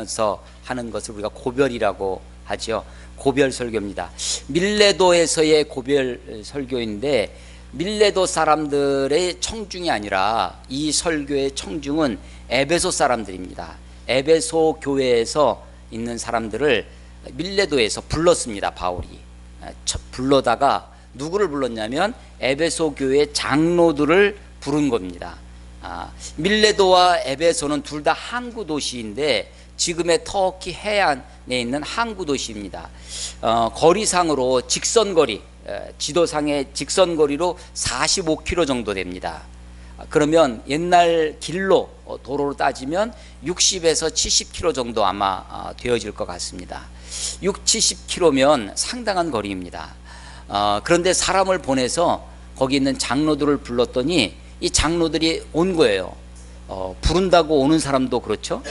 돌아가면서 하는 것을 우리가 고별이라고 하죠. 고별 설교입니다. 밀레도에서의 고별 설교인데, 밀레도 사람들의 청중이 아니라 이 설교의 청중은 에베소 사람들입니다. 에베소 교회에서 있는 사람들을 밀레도에서 불렀습니다. 바울이 불러다가 누구를 불렀냐면 에베소 교회 장로들을 부른 겁니다. 밀레도와 에베소는 둘 다 항구 도시인데 지금의 터키 해안에 있는 항구 도시입니다. 거리상으로 직선거리, 지도상의 직선거리로 45km 정도 됩니다. 그러면 옛날 길로 도로로 따지면 60에서 70km 정도 아마 되어질 것 같습니다. 6, 70km면 상당한 거리입니다. 그런데 사람을 보내서 거기 있는 장로들을 불렀더니 이 장로들이 온 거예요. 부른다고 오는 사람도 그렇죠.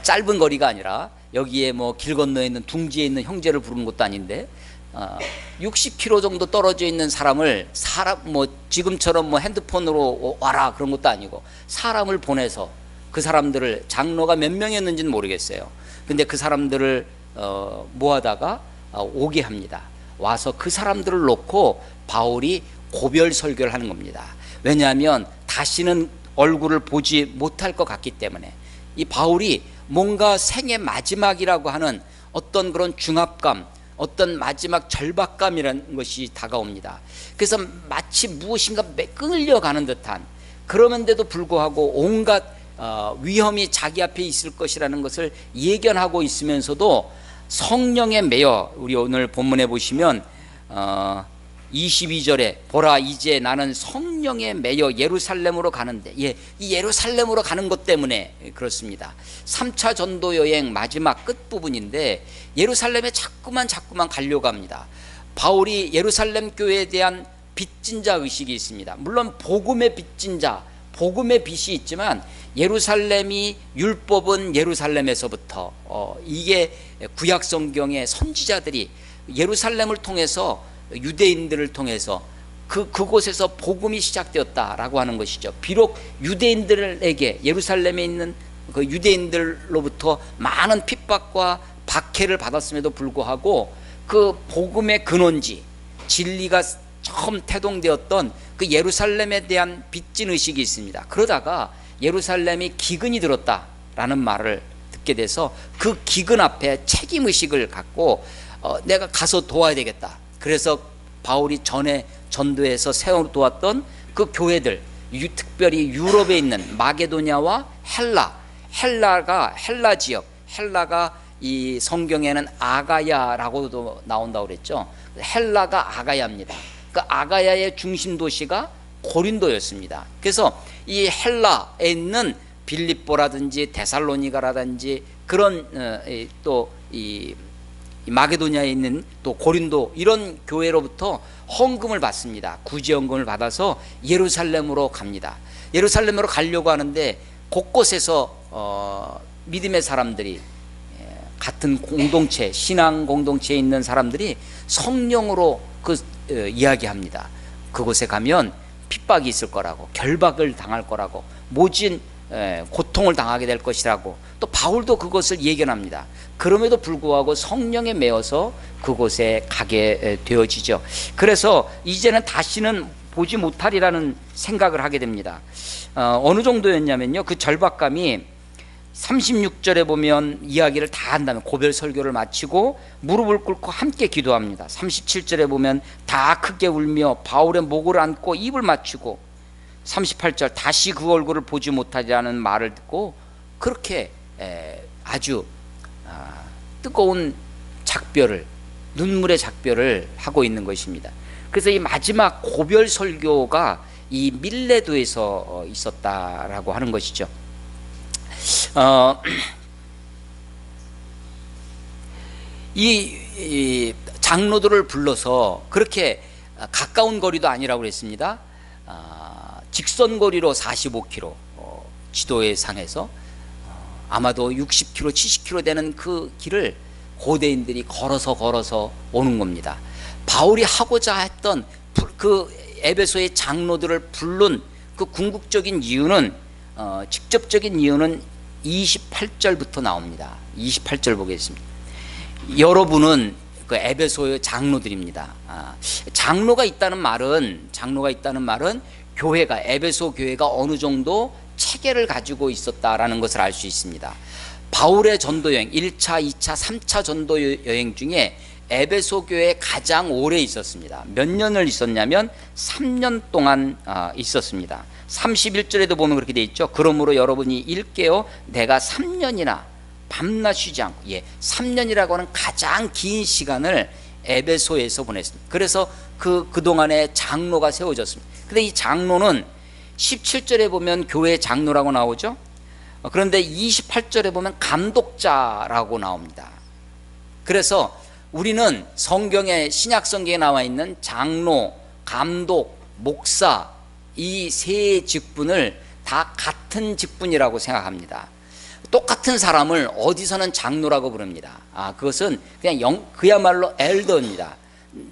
짧은 거리가 아니라 여기에 뭐 길 건너에 있는 둥지에 있는 형제를 부르는 것도 아닌데 60km 정도 떨어져 있는 사람을 뭐 지금처럼 뭐 핸드폰으로 와라 그런 것도 아니고 사람을 보내서 그 사람들을, 장로가 몇 명이었는지는 모르겠어요. 근데 그 사람들을 모아다가 오게 합니다. 와서 그 사람들을 놓고 바울이 고별 설교를 하는 겁니다. 왜냐하면 다시는 얼굴을 보지 못할 것 같기 때문에. 이 바울이 뭔가 생의 마지막이라고 하는 어떤 그런 중압감, 어떤 마지막 절박감이라는 것이 다가옵니다. 그래서 마치 무엇인가 끌려가는 듯한, 그러면데도 불구하고 온갖 위험이 자기 앞에 있을 것이라는 것을 예견하고 있으면서도 성령에 매여, 우리 오늘 본문에 보시면 22절에 보라 이제 나는 성령에 매여 예루살렘으로 가는데, 이 예루살렘으로 가는 것 때문에 그렇습니다. 3차 전도 여행 마지막 끝부분인데 예루살렘에 자꾸만 가려고 합니다. 바울이 예루살렘 교회에 대한 빚진 자 의식이 있습니다. 물론 복음의 빚진 자, 복음의 빚이 있지만 예루살렘이, 율법은 예루살렘에서부터 이게 구약 성경의 선지자들이 예루살렘을 통해서, 유대인들을 통해서 그곳에서 복음이 시작되었다라고 하는 것이죠. 비록 유대인들에게, 예루살렘에 있는 그 유대인들로부터 많은 핍박과 박해를 받았음에도 불구하고 그 복음의 근원지, 진리가 처음 태동되었던 그 예루살렘에 대한 빚진 의식이 있습니다. 그러다가 예루살렘이 기근이 들었다라는 말을 듣게 돼서 그 기근 앞에 책임의식을 갖고 내가 가서 도와야 되겠다. 그래서 바울이 전에 전도에서 세워도왔던 그 교회들, 특별히 유럽에 있는 마게도냐와 헬라 지역, 헬라가 이 성경에는 아가야라고도 나온다고 그랬죠. 헬라가 아가야입니다. 그 아가야의 중심 도시가 고린도였습니다. 그래서 이 헬라에 있는 빌립보라든지 데살로니가라든지 그런 또 이 마게도냐에 있는 또 고린도, 이런 교회로부터 헌금을 받습니다. 구제헌금을 받아서 예루살렘으로 갑니다. 예루살렘으로 가려고 하는데 곳곳에서 믿음의 사람들이, 같은 공동체, 신앙 공동체에 있는 사람들이 성령으로 이야기합니다. 그곳에 가면 핍박이 있을 거라고, 결박을 당할 거라고, 모진 고통을 당하게 될 것이라고, 또 바울도 그것을 예견합니다. 그럼에도 불구하고 성령에 매어서 그곳에 가게 되어지죠. 그래서 이제는 다시는 보지 못하리라는 생각을 하게 됩니다. 어느 정도였냐면요, 그 절박감이 36절에 보면 이야기를 다 한다면, 고별 설교를 마치고 무릎을 꿇고 함께 기도합니다. 37절에 보면 다 크게 울며 바울의 목을 안고 입을 맞추고, 38절 다시 그 얼굴을 보지 못하리라는 말을 듣고 그렇게 아주 뜨거운 작별을, 눈물의 작별을 하고 있는 것입니다. 그래서 이 마지막 고별 설교가 이 밀레도에서 있었다라고 하는 것이죠. 이 장로들을 불러서, 그렇게 가까운 거리도 아니라고 그랬습니다. 직선거리로 45km, 지도의 상에서 아마도 60km, 70km 되는 그 길을 고대인들이 걸어서 오는 겁니다. 바울이 하고자 했던 그 에베소의 장로들을 부른 그 궁극적인 이유는, 직접적인 이유는 28절부터 나옵니다. 28절 보겠습니다. 여러분은 그 에베소의 장로들입니다. 장로가 있다는 말은 교회가, 에베소 교회가 어느 정도 체계를 가지고 있었다라는 것을 알 수 있습니다. 바울의 전도 여행 1차, 2차, 3차 전도 여행 중에 에베소 교회에 가장 오래 있었습니다. 몇 년을 있었냐면 3년 동안 있었습니다. 31절에도 보면 그렇게 돼 있죠. 그러므로 여러분이 일깨어 내가 3년이나 밤낮 쉬지 않고, 3년이라고 하는 가장 긴 시간을 에베소에서 보냈습니다. 그래서 그동안에 장로가 세워졌습니다. 근데 이 장로는 17절에 보면 교회 장로라고 나오죠. 그런데 28절에 보면 감독자라고 나옵니다. 그래서 우리는 성경에, 신약 성경에 나와 있는 장로, 감독, 목사, 이 세 직분을 다 같은 직분이라고 생각합니다. 똑같은 사람을 어디서는 장로라고 부릅니다. 그것은 그냥 그야말로 엘더입니다.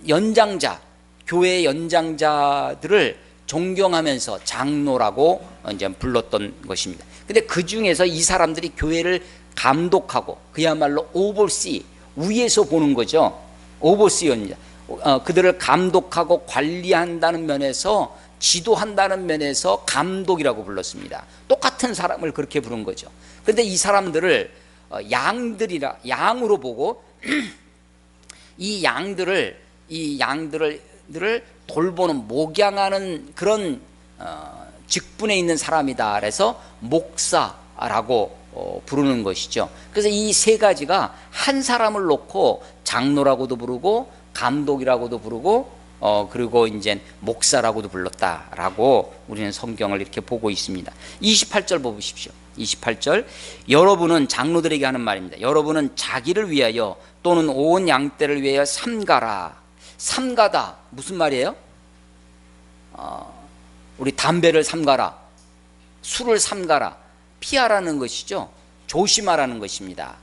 연장자, 교회의 연장자들을 존경하면서 장로라고 이제 불렀던 것입니다. 근데 그 중에서 이 사람들이 교회를 감독하고, 그야말로 오버시, 위에서 보는 거죠. 오버시입니다. 그들을 감독하고 관리한다는 면에서, 지도한다는 면에서 감독이라고 불렀습니다. 똑같은 사람을 그렇게 부른 거죠. 그런데 이 사람들을 양으로 보고 이 양들을 돌보는, 목양하는 그런 직분에 있는 사람이다. 그래서 목사라고 부르는 것이죠. 그래서 이 세 가지가 한 사람을 놓고 장로라고도 부르고 감독이라고도 부르고 그리고 이제 목사라고도 불렀다라고 우리는 성경을 이렇게 보고 있습니다. 28절 보십시오. 28절, 여러분은, 장로들에게 하는 말입니다. 여러분은 자기를 위하여 또는 온 양떼를 위하여 삼가라. 삼가다 무슨 말이에요? 우리 담배를 삼가라, 술을 삼가라, 피하라는 것이죠. 조심하라는 것입니다.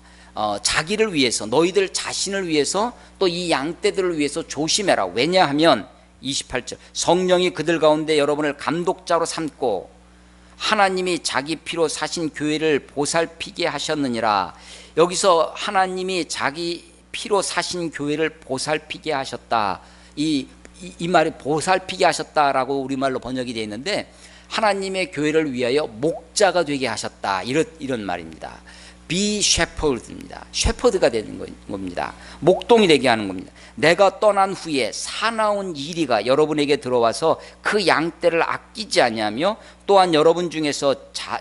자기를 위해서, 너희들 자신을 위해서, 또 이 양떼들을 위해서 조심해라. 왜냐하면 28절, 성령이 그들 가운데 여러분을 감독자로 삼고 하나님이 자기 피로 사신 교회를 보살피게 하셨느니라. 여기서 하나님이 자기 피로 사신 교회를 보살피게 하셨다. 이 말이 보살피게 하셨다라고 우리말로 번역이 되어 있는데, 하나님의 교회를 위하여 목자가 되게 하셨다, 이런 말입니다. be shepherd입니다. 셰퍼드가 되는 겁니다. 목동이 되게 하는 겁니다. 내가 떠난 후에 사나운 이리가 여러분에게 들어와서 그 양떼를 아끼지 아니하며, 또한 여러분 중에서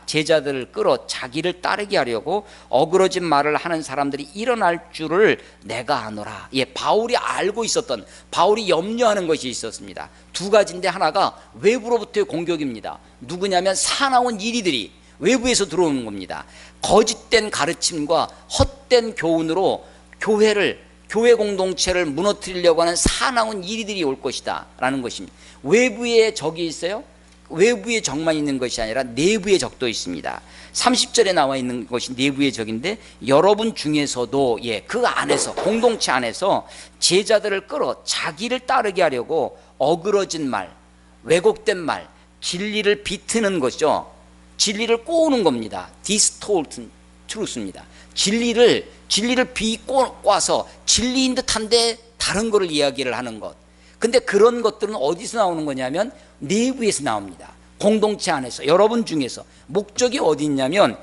제자들을 끌어 자기를 따르게 하려고 어그러진 말을 하는 사람들이 일어날 줄을 내가 아노라. 바울이 알고 있었던, 바울이 염려하는 것이 있었습니다. 두 가지인데, 하나가 외부로부터의 공격입니다. 누구냐면 사나운 이리들이 외부에서 들어오는 겁니다. 거짓된 가르침과 헛된 교훈으로 교회 공동체를 무너뜨리려고 하는 사나운 이리들이 올 것이다 라는 것입니다. 외부에 적이 있어요? 외부의 적만 있는 것이 아니라 내부의 적도 있습니다. 30절에 나와 있는 것이 내부의 적인데, 여러분 중에서도 그 안에서, 공동체 안에서 제자들을 끌어 자기를 따르게 하려고 어그러진 말, 왜곡된 말, 진리를 비트는 것이죠. 진리를 꼬우는 겁니다. distort truth입니다. 진리를 비꼬아서 진리인 듯한데 다른 것을 이야기를 하는 것. 근데 그런 것들은 어디서 나오는 거냐면 내부에서 나옵니다. 공동체 안에서, 여러분 중에서. 목적이 어디 있냐면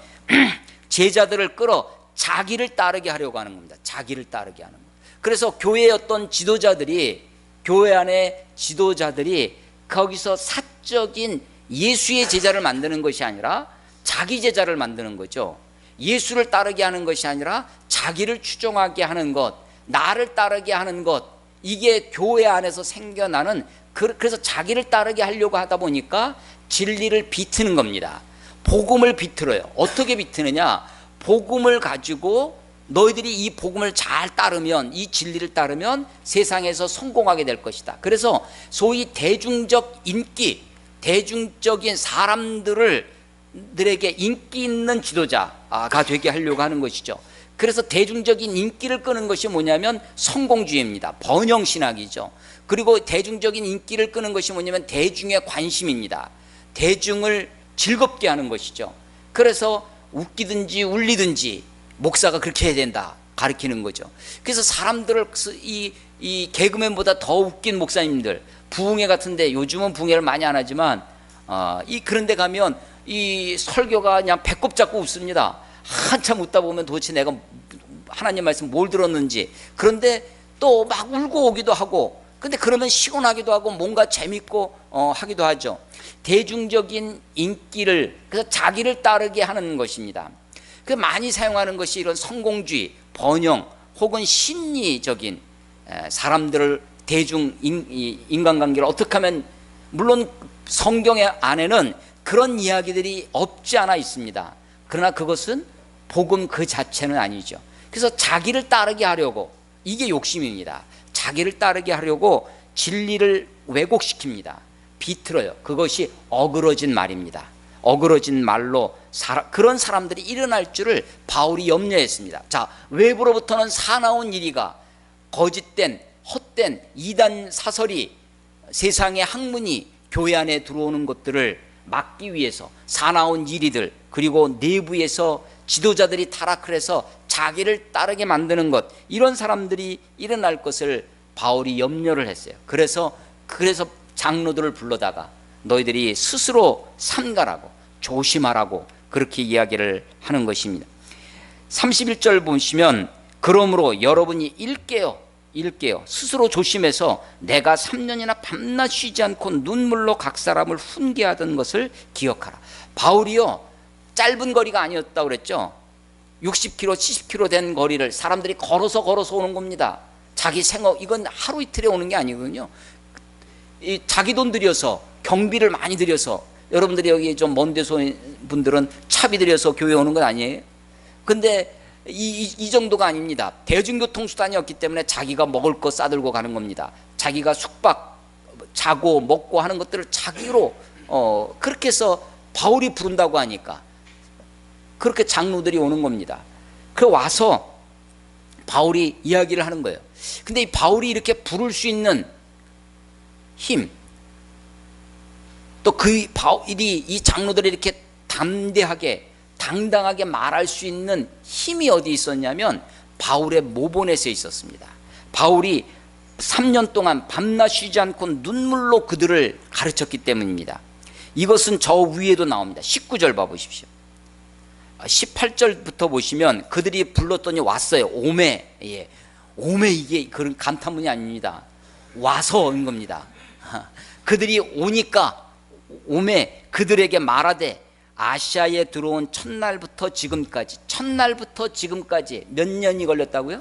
제자들을 끌어 자기를 따르게 하려고 하는 겁니다. 자기를 따르게 하는 것. 그래서 교회의 어떤 지도자들이, 교회 안에 지도자들이 거기서 사적인 예수의 제자를 만드는 것이 아니라 자기 제자를 만드는 거죠. 예수를 따르게 하는 것이 아니라 자기를 추종하게 하는 것, 나를 따르게 하는 것, 이게 교회 안에서 생겨나는, 그래서 자기를 따르게 하려고 하다 보니까 진리를 비트는 겁니다. 복음을 비틀어요. 어떻게 비트느냐? 복음을 가지고 너희들이 이 복음을 잘 따르면, 이 진리를 따르면 세상에서 성공하게 될 것이다. 그래서 소위 대중적 인기, 대중적인 사람들에게 인기 있는 지도자가 되게 하려고 하는 것이죠. 그래서 대중적인 인기를 끄는 것이 뭐냐면 성공주의입니다. 번영신학이죠. 그리고 대중적인 인기를 끄는 것이 뭐냐면 대중의 관심입니다. 대중을 즐겁게 하는 것이죠. 그래서 웃기든지 울리든지 목사가 그렇게 해야 된다 가르치는 거죠. 그래서 사람들을 이 개그맨보다 더 웃긴 목사님들, 부흥회 같은데, 요즘은 부흥회를 많이 안 하지만 그런데 가면 이 설교가 그냥 배꼽 잡고 웃습니다. 한참 웃다 보면 도대체 내가 하나님 말씀 뭘 들었는지. 그런데 또 막 울고 오기도 하고, 근데 그러면 시원하기도 하고 뭔가 재밌고 하기도 하죠. 대중적인 인기를, 그래서 자기를 따르게 하는 것입니다. 그 많이 사용하는 것이 이런 성공주의, 번영 혹은 심리적인, 사람들을 대중 인간관계를 어떻게 하면, 물론 성경의 안에는 그런 이야기들이 없지 않아 있습니다. 그러나 그것은 복음 그 자체는 아니죠. 그래서 자기를 따르게 하려고, 이게 욕심입니다. 자기를 따르게 하려고 진리를 왜곡시킵니다. 비틀어요. 그것이 어그러진 말입니다. 어그러진 말로 그런 사람들이 일어날 줄을 바울이 염려했습니다. 자, 외부로부터는 사나운 이리가, 거짓된 헛된 이단 사설이, 세상의 학문이 교회 안에 들어오는 것들을 막기 위해서 사나운 이리들, 그리고 내부에서 지도자들이 타락을 해서 자기를 따르게 만드는 것, 이런 사람들이 일어날 것을 바울이 염려를 했어요. 그래서 장로들을 불러다가 너희들이 스스로 삼가라고, 조심하라고 그렇게 이야기를 하는 것입니다. 31절 보시면, 그러므로 여러분이 일깨어 스스로 조심해서 내가 3년이나 밤낮 쉬지 않고 눈물로 각 사람을 훈계하던 것을 기억하라. 바울이요, 짧은 거리가 아니었다고 그랬죠. 60km 70km 된 거리를 사람들이 걸어서 오는 겁니다. 자기 생업, 이건 하루 이틀에 오는 게 아니거든요. 자기 돈 들여서, 경비를 많이 들여서, 여러분들이 여기 좀 먼 데서 분들은 차비 들여서 교회 오는 건 아니에요. 근데 이 정도가 아닙니다. 대중교통 수단이 없기 때문에 자기가 먹을 거 싸들고 가는 겁니다. 자기가 숙박, 자고 먹고 하는 것들을 자기로 그렇게 해서 바울이 부른다고 하니까 그렇게 장로들이 오는 겁니다. 그 와서 바울이 이야기를 하는 거예요. 근데 이 바울이 이렇게 부를 수 있는 힘, 또 바울이 이 장로들이 이렇게 담대하게 당당하게 말할 수 있는 힘이 어디 있었냐면 바울의 모본에서 있었습니다. 바울이 3년 동안 밤낮 쉬지 않고 눈물로 그들을 가르쳤기 때문입니다. 이것은 저 위에도 나옵니다. 19절 봐보십시오. 18절부터 보시면 그들이 불렀더니 왔어요. 오매. 예. 오매, 이게 그런 감탄문이 아닙니다. 와서 온 겁니다. 그들이 오니까 오매 그들에게 말하되, 아시아에 들어온 첫날부터 지금까지 몇 년이 걸렸다고요?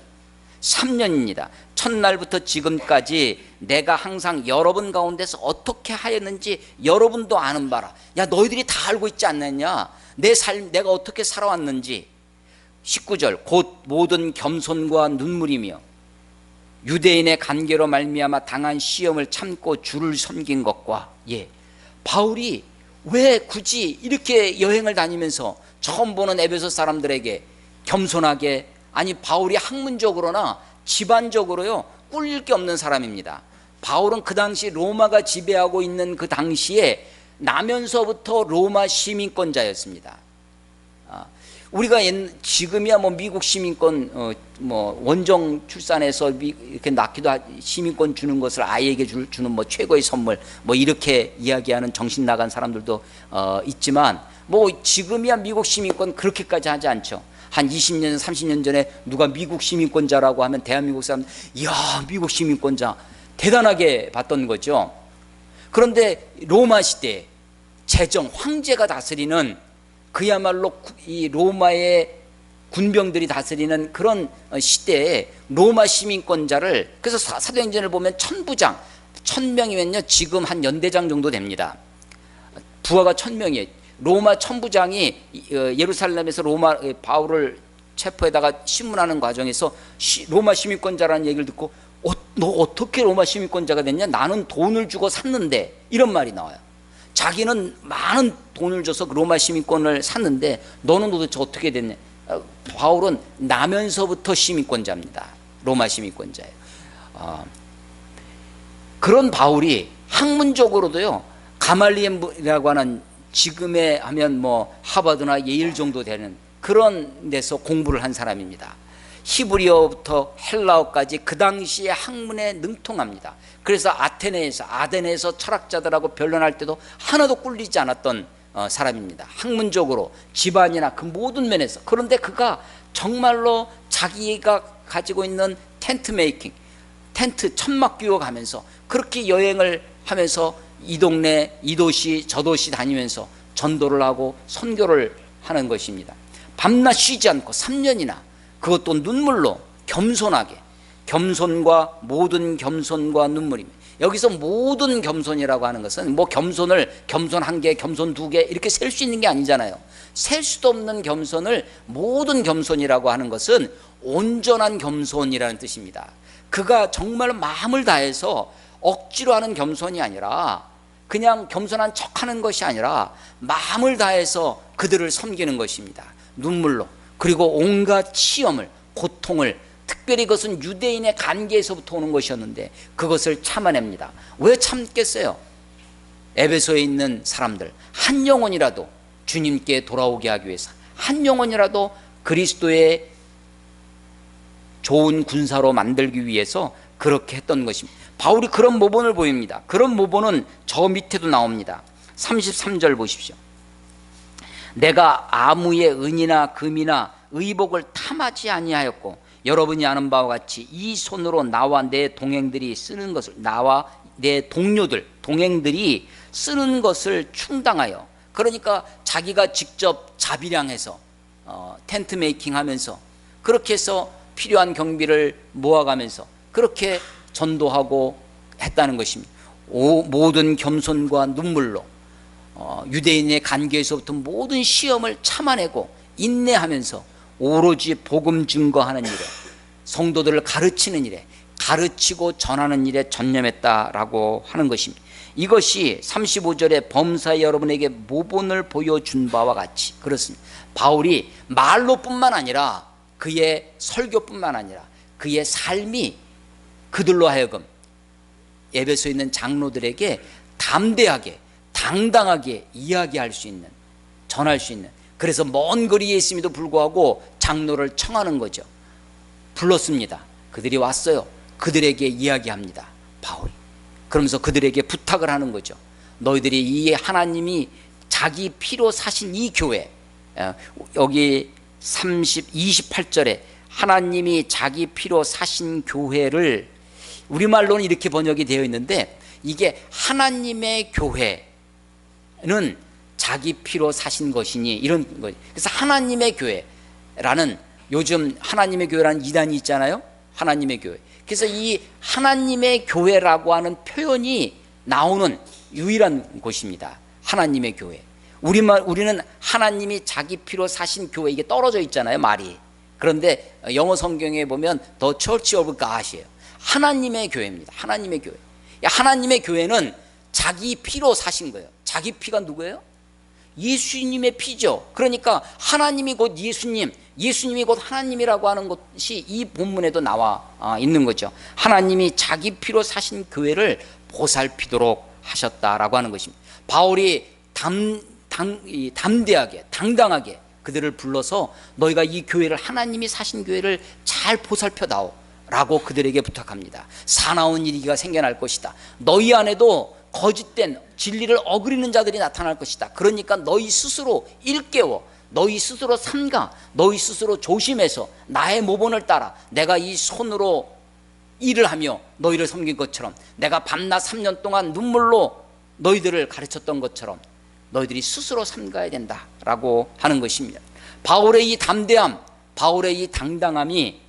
3년입니다. 첫날부터 지금까지 내가 항상 여러분 가운데서 어떻게 하였는지 여러분도 아는 바라. 야, 너희들이 다 알고 있지 않느냐? 내 삶, 내가 어떻게 살아왔는지. 19절, 곧 모든 겸손과 눈물이며 유대인의 관계로 말미암아 당한 시험을 참고 주를 섬긴 것과. 예, 바울이 왜 굳이 이렇게 여행을 다니면서 처음 보는 에베소 사람들에게 겸손하게, 아니 바울이 학문적으로나 집안적으로요 꿀릴 게 없는 사람입니다. 바울은 그 당시 로마가 지배하고 있는 그 당시에 나면서부터 로마 시민권자였습니다. 우리가 지금이야 뭐 미국 시민권 뭐 원정 출산해서 이렇게 낳기도 시민권 주는 것을 아이에게 주는 뭐 최고의 선물 뭐 이렇게 이야기하는 정신 나간 사람들도 있지만, 뭐 지금이야 미국 시민권 그렇게까지 하지 않죠. 한 20년 30년 전에 누가 미국 시민권자라고 하면 대한민국 사람, 이야 미국 시민권자 대단하게 봤던 거죠. 그런데 로마 시대 제정 황제가 다스리는, 그야말로 이 로마의 군병들이 다스리는 그런 시대에 로마 시민권자를, 그래서 사도행전을 보면 천부장, 1000명이면요 지금 한 연대장 정도 됩니다. 부하가 1000명이에요. 로마 천부장이 예루살렘에서 바울을 체포에다가 신문하는 과정에서 로마 시민권자라는 얘기를 듣고, 너 어떻게 로마 시민권자가 됐냐? 나는 돈을 주고 샀는데, 이런 말이 나와요. 자기는 많은 돈을 줘서 로마 시민권을 샀는데 너는 도대체 어떻게 됐냐? 바울은 나면서부터 시민권자입니다. 로마 시민권자예요. 그런 바울이 학문적으로도요, 가말리엘이라고 하는 지금에 하면 뭐 하버드나 예일 정도 되는 그런 데서 공부를 한 사람입니다. 히브리어부터 헬라어까지 그 당시에 학문에 능통합니다. 그래서 아테네에서 철학자들하고 변론할 때도 하나도 꿀리지 않았던 사람입니다. 학문적으로 집안이나 그 모든 면에서. 그런데 그가 정말로 자기가 가지고 있는 텐트 메이킹, 텐트 천막 끼워가면서 그렇게 여행을 하면서 이 동네 이 도시 저 도시 다니면서 전도를 하고 선교를 하는 것입니다. 밤낮 쉬지 않고 3년이나, 그것도 눈물로 겸손하게, 겸손과 모든 겸손과 눈물입니다. 여기서 모든 겸손이라고 하는 것은 뭐 겸손을 겸손 1개, 겸손 2개 이렇게 셀 수 있는 게 아니잖아요. 셀 수도 없는 겸손을 모든 겸손이라고 하는 것은 온전한 겸손이라는 뜻입니다. 그가 정말 마음을 다해서 억지로 하는 겸손이 아니라, 그냥 겸손한 척하는 것이 아니라 마음을 다해서 그들을 섬기는 것입니다. 눈물로. 그리고 온갖 시험을, 고통을, 특별히 그것은 유대인의 관계에서부터 오는 것이었는데 그것을 참아냅니다. 왜 참겠어요? 에베소에 있는 사람들 한 영혼이라도 주님께 돌아오게 하기 위해서, 한 영혼이라도 그리스도의 좋은 군사로 만들기 위해서 그렇게 했던 것입니다. 바울이 그런 모본을 보입니다. 그런 모본은 저 밑에도 나옵니다. 33절 보십시오. 내가 아무의 은이나 금이나 의복을 탐하지 아니하였고 여러분이 아는 바와 같이 이 손으로 나와 내 동행들이 쓰는 것을, 나와 내 동행들이 쓰는 것을 충당하여, 그러니까 자기가 직접 자비량해서 텐트 메이킹 하면서 그렇게 해서 필요한 경비를 모아가면서 그렇게 전도하고 했다는 것입니다. 모든 겸손과 눈물로 유대인의 관계에서부터 모든 시험을 참아내고 인내하면서 오로지 복음 증거하는 일에, 성도들을 가르치는 일에, 가르치고 전하는 일에 전념했다라고 하는 것입니다. 이것이 35절에 범사에 여러분에게 모본을 보여준 바와 같이 그렇습니다. 바울이 말로뿐만 아니라 그의 설교뿐만 아니라 그의 삶이 그들로 하여금 에베소에 있는 장로들에게 담대하게 당당하게 이야기할 수 있는, 전할 수 있는, 그래서 먼 거리에 있음에도 불구하고 장로를 청하는 거죠. 불렀습니다. 그들이 왔어요. 그들에게 이야기합니다. 바울이. 그러면서 그들에게 부탁을 하는 거죠. 너희들이 이 하나님이 자기 피로 사신 이 교회, 여기 28절에 하나님이 자기 피로 사신 교회를, 우리말로는 이렇게 번역이 되어 있는데 이게 하나님의 교회는 자기 피로 사신 것이니, 이런 거예요. 그래서 하나님의 교회라는, 요즘 하나님의 교회라는 이단이 있잖아요. 하나님의 교회. 그래서 이 하나님의 교회라고 하는 표현이 나오는 유일한 곳입니다. 하나님의 교회. 우리는 하나님이 자기 피로 사신 교회, 이게 떨어져 있잖아요, 말이. 그런데 영어 성경에 보면 The Church of God이에요. 하나님의 교회입니다. 하나님의 교회. 하나님의 교회는 자기 피로 사신 거예요. 자기 피가 누구예요? 예수님의 피죠. 그러니까 하나님이 곧 예수님, 예수님이 곧 하나님이라고 하는 것이 이 본문에도 나와 있는 거죠. 하나님이 자기 피로 사신 교회를 보살피도록 하셨다라고 하는 것입니다. 바울이 담대하게 당당하게 그들을 불러서 너희가 이 교회를, 하나님이 사신 교회를 잘 보살펴다오 라고 그들에게 부탁합니다. 사나운 일이가 생겨날 것이다. 너희 안에도 거짓된 진리를 어그리는 자들이 나타날 것이다. 그러니까 너희 스스로 일깨워, 너희 스스로 삼가, 너희 스스로 조심해서 나의 모본을 따라 내가 이 손으로 일을 하며 너희를 섬긴 것처럼, 내가 밤낮 3년 동안 눈물로 너희들을 가르쳤던 것처럼 너희들이 스스로 삼가야 된다라고 하는 것입니다. 바울의 이 담대함, 바울의 이 당당함이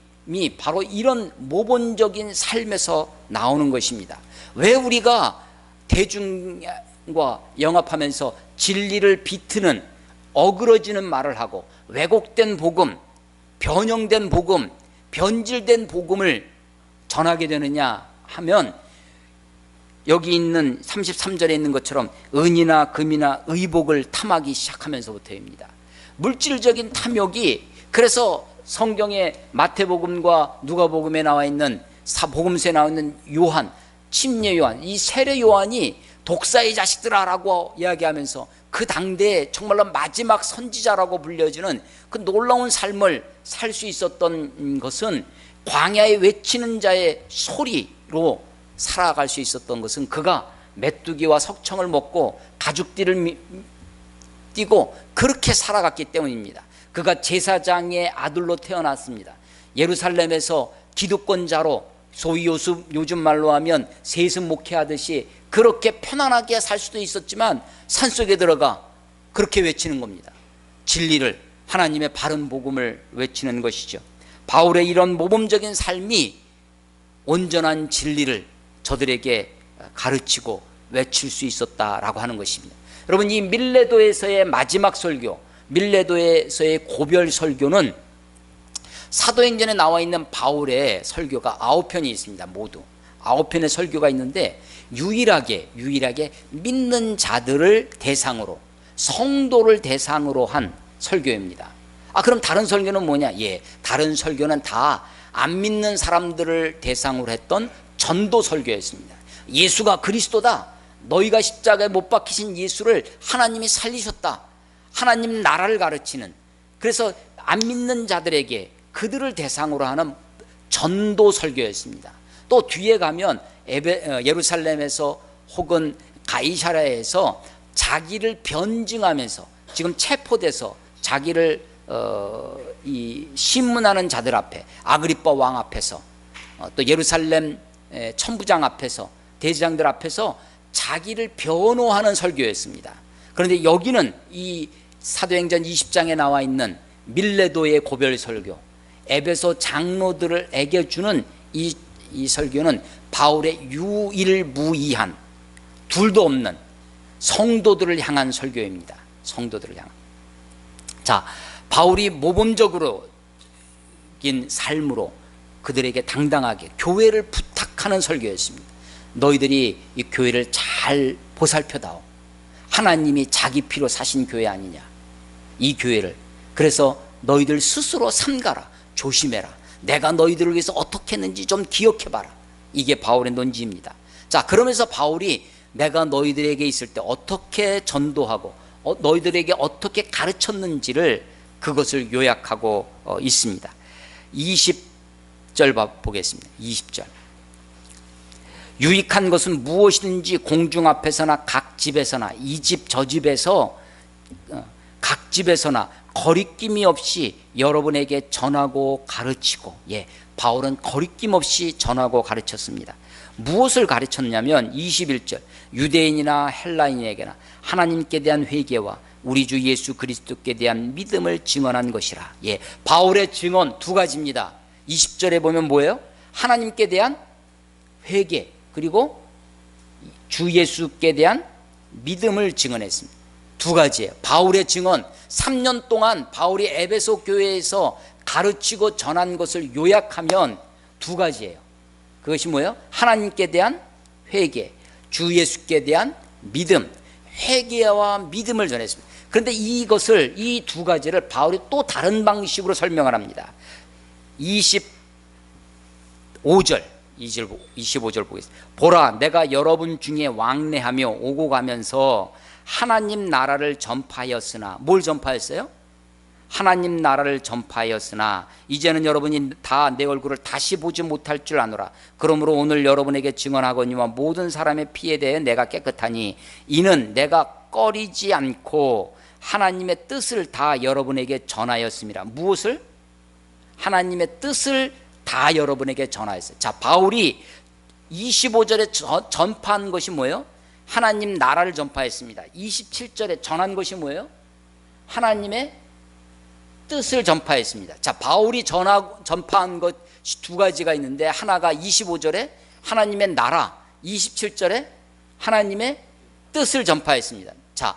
바로 이런 모본적인 삶에서 나오는 것입니다. 왜 우리가 대중과 영합하면서 진리를 비트는, 어그러지는 말을 하고 왜곡된 복음, 변형된 복음, 변질된 복음을 전하게 되느냐 하면, 여기 있는 33절에 있는 것처럼 은이나 금이나 의복을 탐하기 시작하면서부터입니다. 물질적인 탐욕이, 그래서 성경의 마태복음과 누가복음에 나와 있는, 복음서에 나와 있는 요한, 침례 요한, 이 세례 요한이 독사의 자식들아라고 이야기하면서 그 당대에 정말로 마지막 선지자라고 불려지는 그 놀라운 삶을 살 수 있었던 것은, 광야에 외치는 자의 소리로 살아갈 수 있었던 것은, 그가 메뚜기와 석청을 먹고 가죽띠를 띠고 그렇게 살아갔기 때문입니다. 그가 제사장의 아들로 태어났습니다. 예루살렘에서 기득권자로, 소위 요즘 말로 하면 세습 목회하듯이 그렇게 편안하게 살 수도 있었지만, 산속에 들어가 그렇게 외치는 겁니다. 진리를, 하나님의 바른 복음을 외치는 것이죠. 바울의 이런 모범적인 삶이 온전한 진리를 저들에게 가르치고 외칠 수 있었다라고 하는 것입니다. 여러분, 이 밀레도에서의 마지막 설교, 밀레도에서의 고별 설교는 사도행전에 나와 있는 바울의 설교가 9편이 있습니다. 모두 9편의 설교가 있는데, 유일하게 믿는 자들을 대상으로, 성도를 대상으로 한 설교입니다. 그럼 다른 설교는 뭐냐? 다른 설교는 다 안 믿는 사람들을 대상으로 했던 전도 설교였습니다. 예수가 그리스도다, 너희가 십자가에 못 박히신 예수를 하나님이 살리셨다, 하나님 나라를 가르치는, 그래서 안 믿는 자들에게 그들을 대상으로 하는 전도 설교였습니다. 또 뒤에 가면 예루살렘에서 혹은 가이사랴에서 자기를 변증하면서, 지금 체포돼서 자기를 이 신문하는 자들 앞에, 아그리빠 왕 앞에서, 또 예루살렘 천부장 앞에서, 대제장들 앞에서 자기를 변호하는 설교였습니다. 그런데 여기는 이 사도행전 20장에 나와 있는 밀레도의 고별 설교, 에베소 장로들에게 주는 이 설교는 바울의 유일무이한, 둘도 없는 성도들을 향한 설교입니다. 성도들을 향한. 자, 바울이 모범적으로인 삶으로 그들에게 당당하게 교회를 부탁하는 설교였습니다. 너희들이 이 교회를 잘 보살펴다오. 하나님이 자기 피로 사신 교회 아니냐, 이 교회를. 그래서 너희들 스스로 삼가라, 조심해라, 내가 너희들을 위해서 어떻게 했는지 좀 기억해봐라. 이게 바울의 논지입니다. 자, 그러면서 바울이 내가 너희들에게 있을 때 어떻게 전도하고 너희들에게 어떻게 가르쳤는지를, 그것을 요약하고 있습니다. 20절 보겠습니다. 20절. 유익한 것은 무엇이든지 공중 앞에서나 각 집에서나, 이 집 저 집에서 각 집에서나 거리낌이 없이 여러분에게 전하고 가르치고. 바울은 거리낌 없이 전하고 가르쳤습니다. 무엇을 가르쳤냐면 21절, 유대인이나 헬라인에게나 하나님께 대한 회개와 우리 주 예수 그리스도께 대한 믿음을 증언한 것이라. 바울의 증언 두 가지입니다. 20절에 보면 뭐예요? 하나님께 대한 회개, 그리고 주 예수께 대한 믿음을 증언했습니다. 두 가지예요. 바울의 증언, 3년 동안 바울이 에베소 교회에서 가르치고 전한 것을 요약하면 두 가지예요. 그것이 뭐예요? 하나님께 대한 회개, 주 예수께 대한 믿음. 회개와 믿음을 전했습니다. 그런데 이것을, 이 두 가지를 바울이 또 다른 방식으로 설명을 합니다. 25절 25절 보겠습니다. 보라, 내가 여러분 중에 왕래하며 오고 가면서 하나님 나라를 전파하였으나. 뭘 전파했어요? 하나님 나라를 전파하였으나 이제는 여러분이 다 내 얼굴을 다시 보지 못할 줄 아노라. 그러므로 오늘 여러분에게 증언하거니와 모든 사람의 피에 대해 내가 깨끗하니, 이는 내가 꺼리지 않고 하나님의 뜻을 다 여러분에게 전하였습니다. 무엇을? 하나님의 뜻을 다 여러분에게 전하였어요. 자, 바울이 25절에 전파한 것이 뭐예요? 하나님 나라를 전파했습니다. 27절에 전한 것이 뭐예요? 하나님의 뜻을 전파했습니다. 자, 바울이 전파한 것 두 가지가 있는데, 하나가 25절에 하나님의 나라, 27절에 하나님의 뜻을 전파했습니다. 자,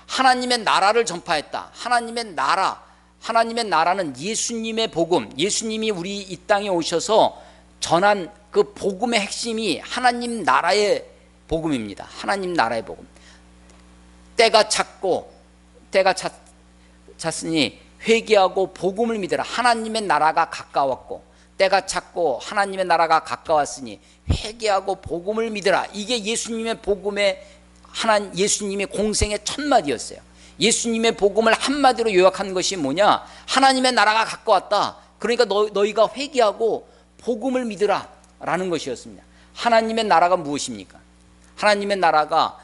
하나님의 나라를 전파했다. 하나님의 나라, 하나님의 나라는 예수님의 복음, 예수님이 우리 이 땅에 오셔서 전한 그 복음의 핵심이 하나님 나라의 복음입니다. 하나님 나라의 복음. 때가 찼으니 회개하고 복음을 믿으라. 하나님의 나라가 가까웠고, 때가 찼고 하나님의 나라가 가까웠으니 회개하고 복음을 믿으라. 이게 예수님의 복음의 예수님의 공생의 첫 마디였어요. 예수님의 복음을 한마디로 요약한 것이 뭐냐? 하나님의 나라가 가까웠다. 그러니까 너희가 회개하고 복음을 믿으라 라는 것이었습니다. 하나님의 나라가 무엇입니까? 하나님의 나라가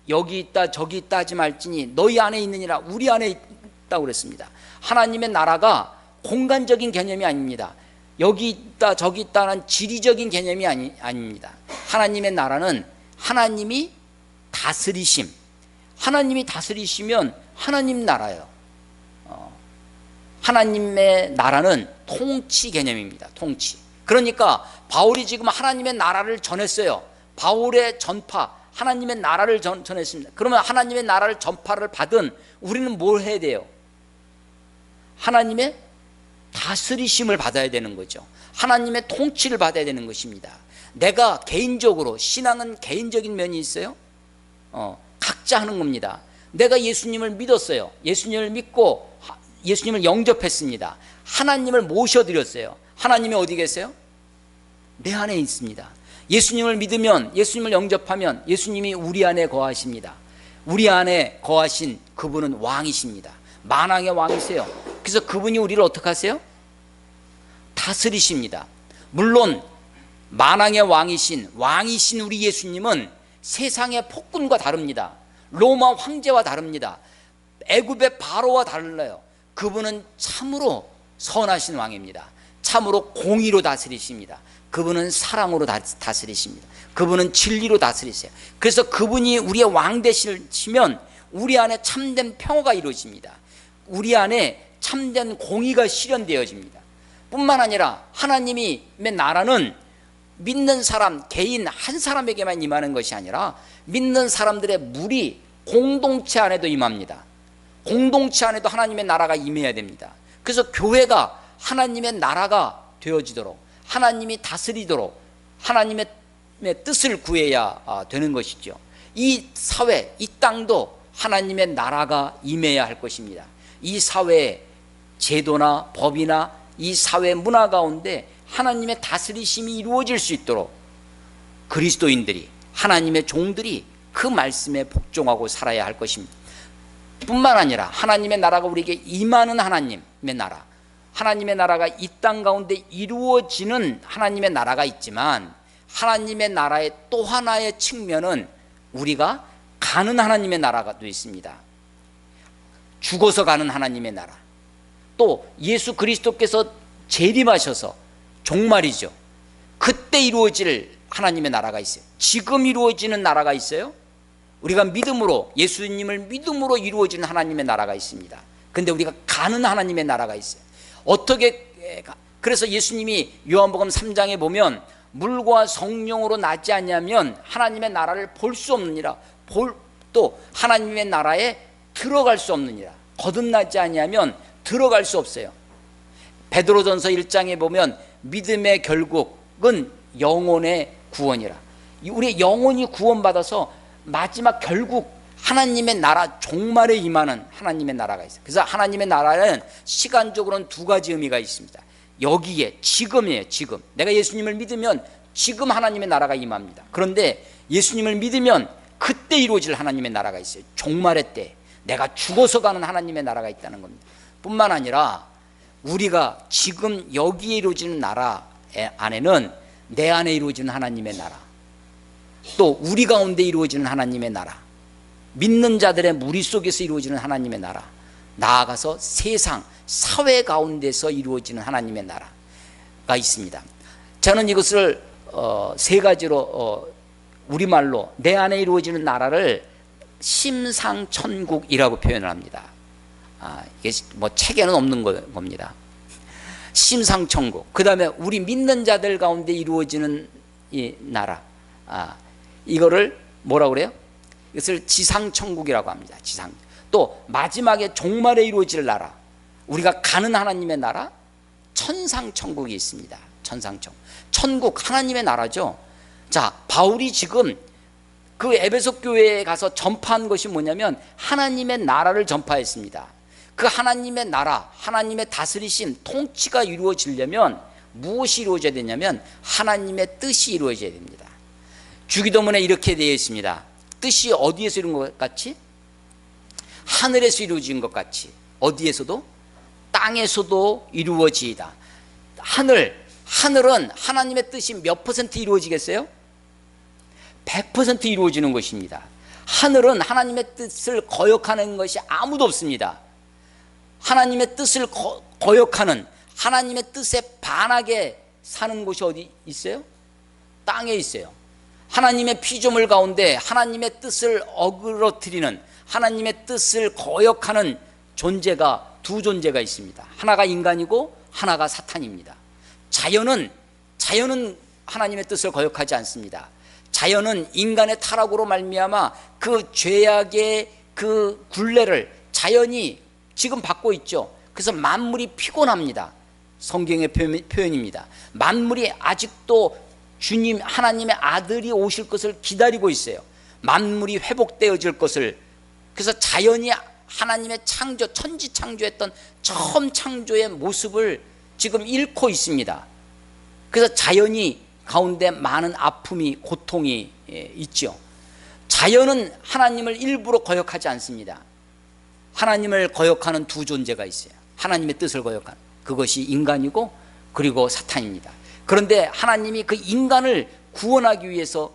여기 있다 저기 있다 하지 말지니 너희 안에 있느니라. 우리 안에 있다고 그랬습니다. 하나님의 나라가 공간적인 개념이 아닙니다. 여기 있다 저기 있다는 지리적인 개념이 아닙니다. 하나님의 나라는 하나님이 다스리심. 하나님이 다스리시면 하나님 나라예요. 하나님의 나라는 통치 개념입니다. 통치. 그러니까 바울이 지금 하나님의 나라를 전했어요. 바울의 전파, 하나님의 나라를 전했습니다. 그러면 하나님의 나라를 전파를 받은 우리는 뭘 해야 돼요? 하나님의 다스리심을 받아야 되는 거죠. 하나님의 통치를 받아야 되는 것입니다. 내가 개인적으로, 신앙은 개인적인 면이 있어요. 각자 하는 겁니다. 내가 예수님을 믿었어요. 예수님을 믿고 예수님을 영접했습니다. 하나님을 모셔드렸어요. 하나님이 어디 계세요? 내 안에 있습니다. 예수님을 믿으면, 예수님을 영접하면 예수님이 우리 안에 거하십니다. 우리 안에 거하신 그분은 왕이십니다. 만왕의 왕이세요. 그래서 그분이 우리를 어떻게 하세요? 다스리십니다. 물론 만왕의 왕이신 우리 예수님은 세상의 폭군과 다릅니다. 로마 황제와 다릅니다. 애굽의 바로와 달라요. 그분은 참으로 선하신 왕입니다. 참으로 공의로 다스리십니다. 그분은 사랑으로 다스리십니다. 그분은 진리로 다스리세요. 그래서 그분이 우리의 왕 되시면 우리 안에 참된 평화가 이루어집니다. 우리 안에 참된 공의가 실현되어집니다. 뿐만 아니라 하나님의 나라는 믿는 사람, 개인 한 사람에게만 임하는 것이 아니라 믿는 사람들의 무리, 공동체 안에도 임합니다. 공동체 안에도 하나님의 나라가 임해야 됩니다. 그래서 교회가 하나님의 나라가 되어지도록, 하나님이 다스리도록 하나님의 뜻을 구해야 되는 것이죠. 이 사회, 이 땅도 하나님의 나라가 임해야 할 것입니다. 이 사회의 제도나 법이나 이 사회 문화 가운데 하나님의 다스리심이 이루어질 수 있도록 그리스도인들이, 하나님의 종들이 그 말씀에 복종하고 살아야 할 것입니다. 뿐만 아니라 하나님의 나라가 우리에게 임하는 하나님의 나라, 하나님의 나라가 이 땅 가운데 이루어지는 하나님의 나라가 있지만, 하나님의 나라의 또 하나의 측면은 우리가 가는 하나님의 나라가 또 있습니다. 죽어서 가는 하나님의 나라, 또 예수 그리스도께서 재림하셔서 종말이죠. 그때 이루어질 하나님의 나라가 있어요. 지금 이루어지는 나라가 있어요. 우리가 믿음으로, 예수님을 믿음으로 이루어지는 하나님의 나라가 있습니다. 근데 우리가 가는 하나님의 나라가 있어요. 어떻게, 그래서 예수님이 요한복음 3장에 보면 물과 성령으로 나지 않냐면 하나님의 나라를 볼 수 없느니라, 또 하나님의 나라에 들어갈 수 없느니라, 거듭나지 않냐면 들어갈 수 없어요. 베드로전서 1장에 보면 믿음의 결국은 영혼의 구원이라, 우리 영혼이 구원받아서 마지막 결국 하나님의 나라 종말에 임하는 하나님의 나라가 있어요. 그래서 하나님의 나라는 시간적으로는 두 가지 의미가 있습니다. 여기에 지금이에요. 지금 내가 예수님을 믿으면 지금 하나님의 나라가 임합니다. 그런데 예수님을 믿으면 그때 이루어질 하나님의 나라가 있어요. 종말의 때 내가 죽어서 가는 하나님의 나라가 있다는 겁니다. 뿐만 아니라 우리가 지금 여기에 이루어지는 나라 안에는 내 안에 이루어지는 하나님의 나라, 또 우리 가운데 이루어지는 하나님의 나라, 믿는 자들의 무리 속에서 이루어지는 하나님의 나라, 나아가서 세상 사회 가운데서 이루어지는 하나님의 나라가 있습니다. 저는 이것을 세 가지로 우리말로 내 안에 이루어지는 나라를 심상천국이라고 표현을 합니다. 이게 뭐 책에는 없는 겁니다. 심상천국. 그 다음에 우리 믿는 자들 가운데 이루어지는 이 나라, 이거를 뭐라고 그래요? 이것을 지상천국이라고 합니다. 지상. 또 마지막에 종말에 이루어질 나라, 우리가 가는 하나님의 나라, 천상천국이 있습니다. 천상천국. 천국, 하나님의 나라죠. 자, 바울이 지금 그 에베소 교회에 가서 전파한 것이 뭐냐면 하나님의 나라를 전파했습니다. 그 하나님의 나라, 하나님의 다스리심, 통치가 이루어지려면 무엇이 이루어져야 되냐면 하나님의 뜻이 이루어져야 됩니다. 주기도문에 이렇게 되어 있습니다. 뜻이 어디에서 이룬 것 같이? 하늘에서 이루어진 것 같이 어디에서도? 땅에서도 이루어지이다. 하늘은 하나님의 뜻이 몇 퍼센트 이루어지겠어요? 100% 이루어지는 것입니다. 하늘은 하나님의 뜻을 거역하는 것이 아무도 없습니다. 하나님의 뜻을 거역하는, 하나님의 뜻에 반하게 사는 곳이 어디 있어요? 땅에 있어요. 하나님의 피조물 가운데 하나님의 뜻을 어그러뜨리는, 하나님의 뜻을 거역하는 존재가 두 존재가 있습니다. 하나가 인간이고 하나가 사탄입니다. 자연은 하나님의 뜻을 거역하지 않습니다. 자연은 인간의 타락으로 말미암아 그 죄악의 그 굴레를 자연이 지금 받고 있죠. 그래서 만물이 피곤합니다. 성경의 표현입니다. 만물이 아직도 주님 하나님의 아들이 오실 것을 기다리고 있어요. 만물이 회복되어질 것을. 그래서 자연이 하나님의 창조, 천지 창조했던 처음 창조의 모습을 지금 잃고 있습니다. 그래서 자연이 가운데 많은 아픔이, 고통이 있죠. 자연은 하나님을 일부러 거역하지 않습니다. 하나님을 거역하는 두 존재가 있어요. 하나님의 뜻을 거역하는, 그것이 인간이고 그리고 사탄입니다. 그런데 하나님이 그 인간을 구원하기 위해서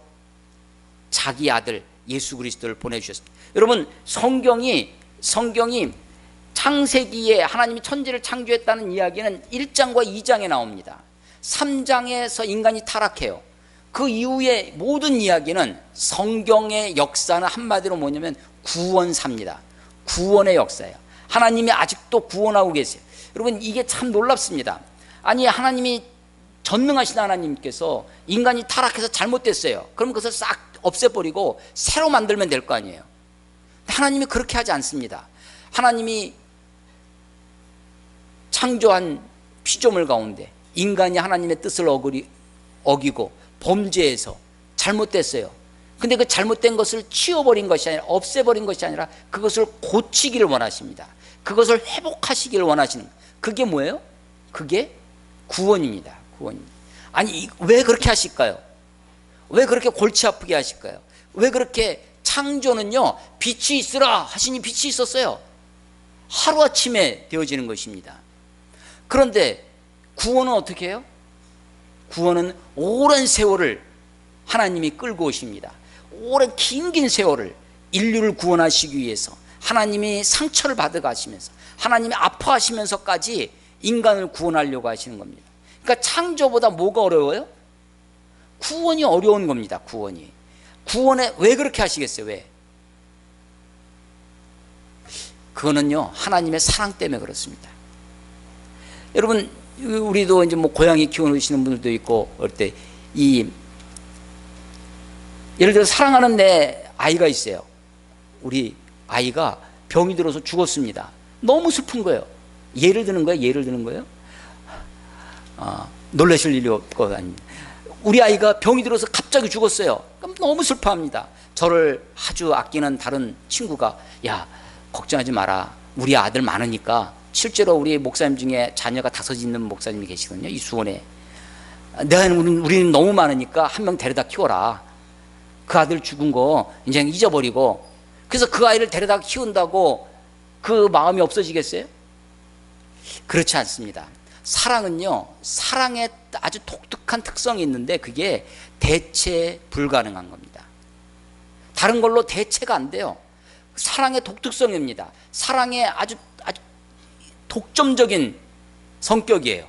자기 아들 예수 그리스도를 보내주셨습니다. 여러분, 성경이 창세기에 하나님이 천지를 창조했다는 이야기는 1장과 2장에 나옵니다. 3장에서 인간이 타락해요. 그 이후에 모든 이야기는, 성경의 역사는 한마디로 뭐냐면 구원사입니다. 구원의 역사예요. 하나님이 아직도 구원하고 계세요. 여러분, 이게 참 놀랍습니다. 아니, 하나님이 전능하신 하나님께서 인간이 타락해서 잘못됐어요. 그럼 그것을 싹 없애버리고 새로 만들면 될 거 아니에요. 하나님이 그렇게 하지 않습니다. 하나님이 창조한 피조물 가운데 인간이 하나님의 뜻을 어기고 범죄해서 잘못됐어요. 근데 그 잘못된 것을 치워버린 것이 아니라, 없애버린 것이 아니라 그것을 고치기를 원하십니다. 그것을 회복하시기를 원하시는, 그게 뭐예요? 그게 구원입니다. 구원입니다. 아니, 왜 그렇게 하실까요? 왜 그렇게 골치 아프게 하실까요? 왜 그렇게? 창조는요, 빛이 있으라 하시니 빛이 있었어요. 하루아침에 되어지는 것입니다. 그런데 구원은 어떻게 해요? 구원은 오랜 세월을 하나님이 끌고 오십니다. 오랜 긴 세월을 인류를 구원하시기 위해서 하나님이 상처를 받아가시면서, 하나님이 아파하시면서까지 인간을 구원하려고 하시는 겁니다. 그러니까 창조보다 뭐가 어려워요? 구원이 어려운 겁니다. 구원에 왜 그렇게 하시겠어요? 왜? 그거는요, 하나님의 사랑 때문에 그렇습니다. 여러분, 우리도 이제 뭐 고양이 키우시는 분들도 있고, 어릴 때 예를 들어 사랑하는 내 아이가 있어요. 우리 아이가 병이 들어서 죽었습니다. 너무 슬픈 거예요. 예를 드는 거예요. 놀라실 일이 없거든요. 우리 아이가 병이 들어서 갑자기 죽었어요. 그럼 너무 슬퍼합니다. 저를 아주 아끼는 다른 친구가, 야, 걱정하지 마라. 우리 아들 많으니까. 실제로 우리 목사님 중에 자녀가 5 있는 목사님이 계시거든요, 이 수원에. 우리는 너무 많으니까 한 명 데려다 키워라. 그 아들 죽은 거 이제 잊어버리고. 그래서 그 아이를 데려다 키운다고 그 마음이 없어지겠어요? 그렇지 않습니다. 사랑은요, 사랑에 아주 독특한 특성이 있는데 그게 대체 불가능한 겁니다. 다른 걸로 대체가 안 돼요. 사랑의 독특성입니다. 사랑의 아주 독점적인 성격이에요.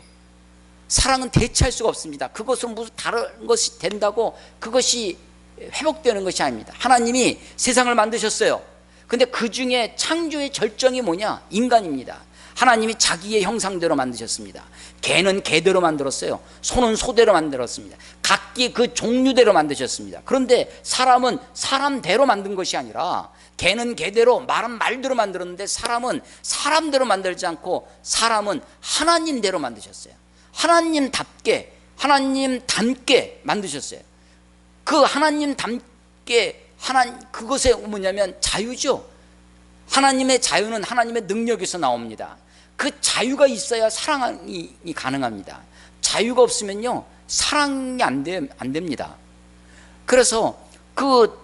사랑은 대체할 수가 없습니다. 그것은 무슨 다른 것이 된다고 그것이 회복되는 것이 아닙니다. 하나님이 세상을 만드셨어요. 근데 그 중에 창조의 절정이 뭐냐? 인간입니다. 하나님이 자기의 형상대로 만드셨습니다. 개는 개대로 만들었어요. 소는 소대로 만들었습니다. 각기 그 종류대로 만드셨습니다. 그런데 사람은 사람대로 만든 것이 아니라, 개는 개대로, 말은 말대로 만들었는데 사람은 사람대로 만들지 않고 사람은 하나님대로 만드셨어요. 하나님 닮게 만드셨어요. 그 하나님 닮게, 그것에 뭐냐면 자유죠. 하나님의 자유는 하나님의 능력에서 나옵니다. 그 자유가 있어야 사랑이 가능합니다. 자유가 없으면요, 사랑이 안 됩니다. 그래서 그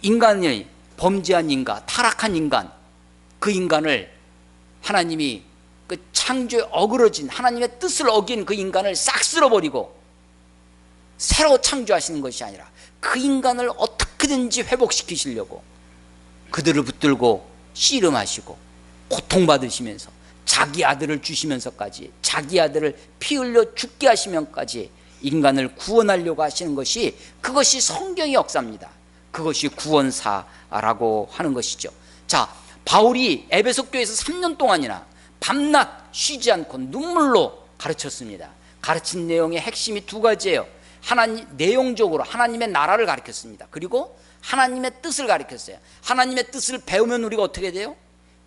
인간이 범죄한 인간, 타락한 인간, 그 인간을 하나님이 그 창조에 어그러진 하나님의 뜻을 어긴 그 인간을 싹 쓸어버리고 새로 창조하시는 것이 아니라 그 인간을 어떻게든지 회복시키시려고 그들을 붙들고 씨름하시고 고통받으시면서 자기 아들을 주시면서까지 자기 아들을 피 흘려 죽게 하시면까지 인간을 구원하려고 하시는 것이, 그것이 성경의 역사입니다. 그것이 구원사라고 하는 것이죠. 자, 바울이 에베소 교회에서 3년 동안이나 밤낮 쉬지 않고 눈물로 가르쳤습니다. 가르친 내용의 핵심이 두 가지예요. 하나님, 내용적으로 하나님의 나라를 가르쳤습니다. 그리고 하나님의 뜻을 가르쳤어요. 하나님의 뜻을 배우면 우리가 어떻게 돼요?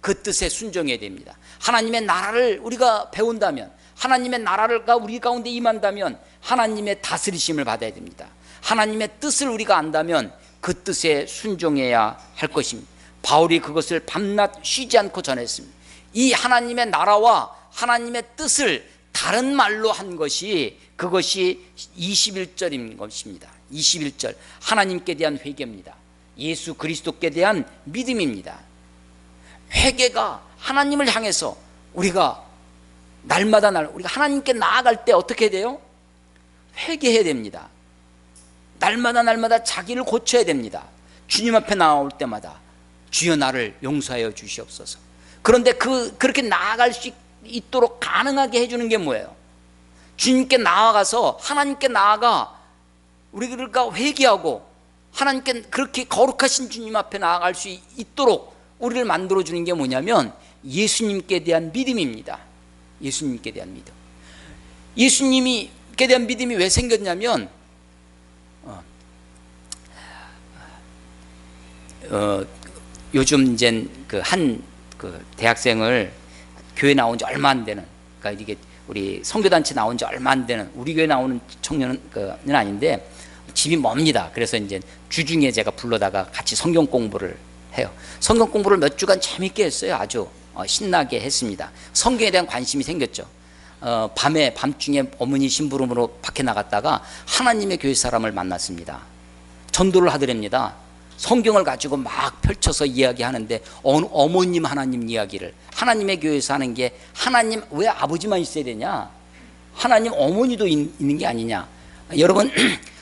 그 뜻에 순종해야 됩니다. 하나님의 나라를 우리가 배운다면, 하나님의 나라가 우리 가운데 임한다면 하나님의 다스리심을 받아야 됩니다. 하나님의 뜻을 우리가 안다면 그 뜻에 순종해야 할 것입니다. 바울이 그것을 밤낮 쉬지 않고 전했습니다. 이 하나님의 나라와 하나님의 뜻을 다른 말로 한 것이, 그것이 21절인 것입니다. 21절, 하나님께 대한 회개입니다. 예수 그리스도께 대한 믿음입니다. 회개가 하나님을 향해서 우리가 날마다 우리가 하나님께 나아갈 때 어떻게 돼요? 회개해야 됩니다. 날마다 자기를 고쳐야 됩니다. 주님 앞에 나올 때마다 주여 나를 용서하여 주시옵소서. 그런데 그렇게 나아갈 수 있도록 가능하게 해주는 게 뭐예요? 주님께 나아가서 하나님께 나아가 우리가 회개하고 하나님께 그렇게 거룩하신 주님 앞에 나아갈 수 있도록 우리를 만들어주는 게 뭐냐면 예수님께 대한 믿음입니다. 예수님께 대한 믿음. 예수님께 대한 믿음이 왜 생겼냐면 요즘 이제 그 대학생을 교회 나온 지 얼마 안 되는, 그러니까 이게 우리 선교단체 나온 지 얼마 안 되는 우리 교회 나오는 청년은 아닌데 집이 멉니다. 그래서 이제 주중에 제가 불러다가 같이 성경 공부를 해요. 성경 공부를 몇 주간 재밌게 했어요. 아주 신나게 했습니다. 성경에 대한 관심이 생겼죠. 밤중에 어머니 심부름으로 밖에 나갔다가 하나님의 교회 사람을 만났습니다. 전도를 하더랍니다. 성경을 가지고 막 펼쳐서 이야기하는데 어머님 하나님 이야기를, 하나님의 교회에서 하는 게, 하나님 왜 아버지만 있어야 되냐, 하나님 어머니도 있는 게 아니냐. 여러분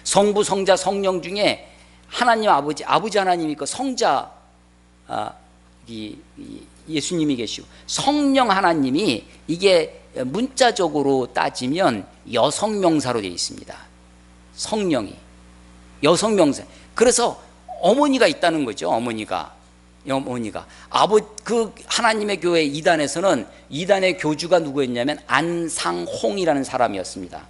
성부 성자 성령 중에 하나님 아버지 하나님이 있고 성자 예수님이 계시고 성령 하나님이, 이게 문자적으로 따지면 여성명사로 되어 있습니다. 성령이 여성명사. 그래서 어머니가 있다는 거죠. 어머니가 그 하나님의 교회 이단에서는, 이단의 교주가 누구였냐면 안상홍이라는 사람이었습니다.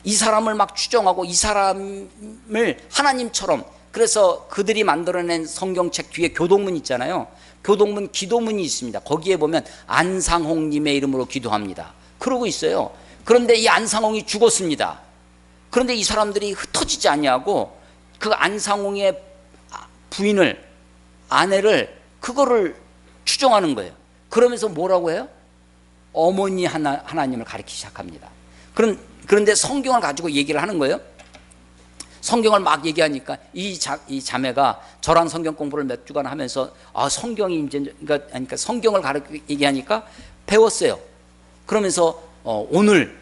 이 사람을 막 추종하고 이 사람을 하나님처럼, 그래서 그들이 만들어낸 성경책 뒤에 교동문 있잖아요. 교동문 기도문이 있습니다. 거기에 보면 안상홍님의 이름으로 기도합니다. 그러고 있어요. 그런데 이 안상홍이 죽었습니다. 그런데 이 사람들이 흩어지지 아니하고 그 안상홍의 부인을, 아내를, 그거를 추종하는 거예요. 그러면서 뭐라고 해요? 어머니 하나님을 가리키기 시작합니다. 그런데 성경을 가지고 얘기를 하는 거예요. 성경을 막 얘기하니까 이 자매가 저랑 성경 공부를 몇 주간 하면서 성경이 이제, 그러니까 성경을 얘기하니까 배웠어요. 그러면서 오늘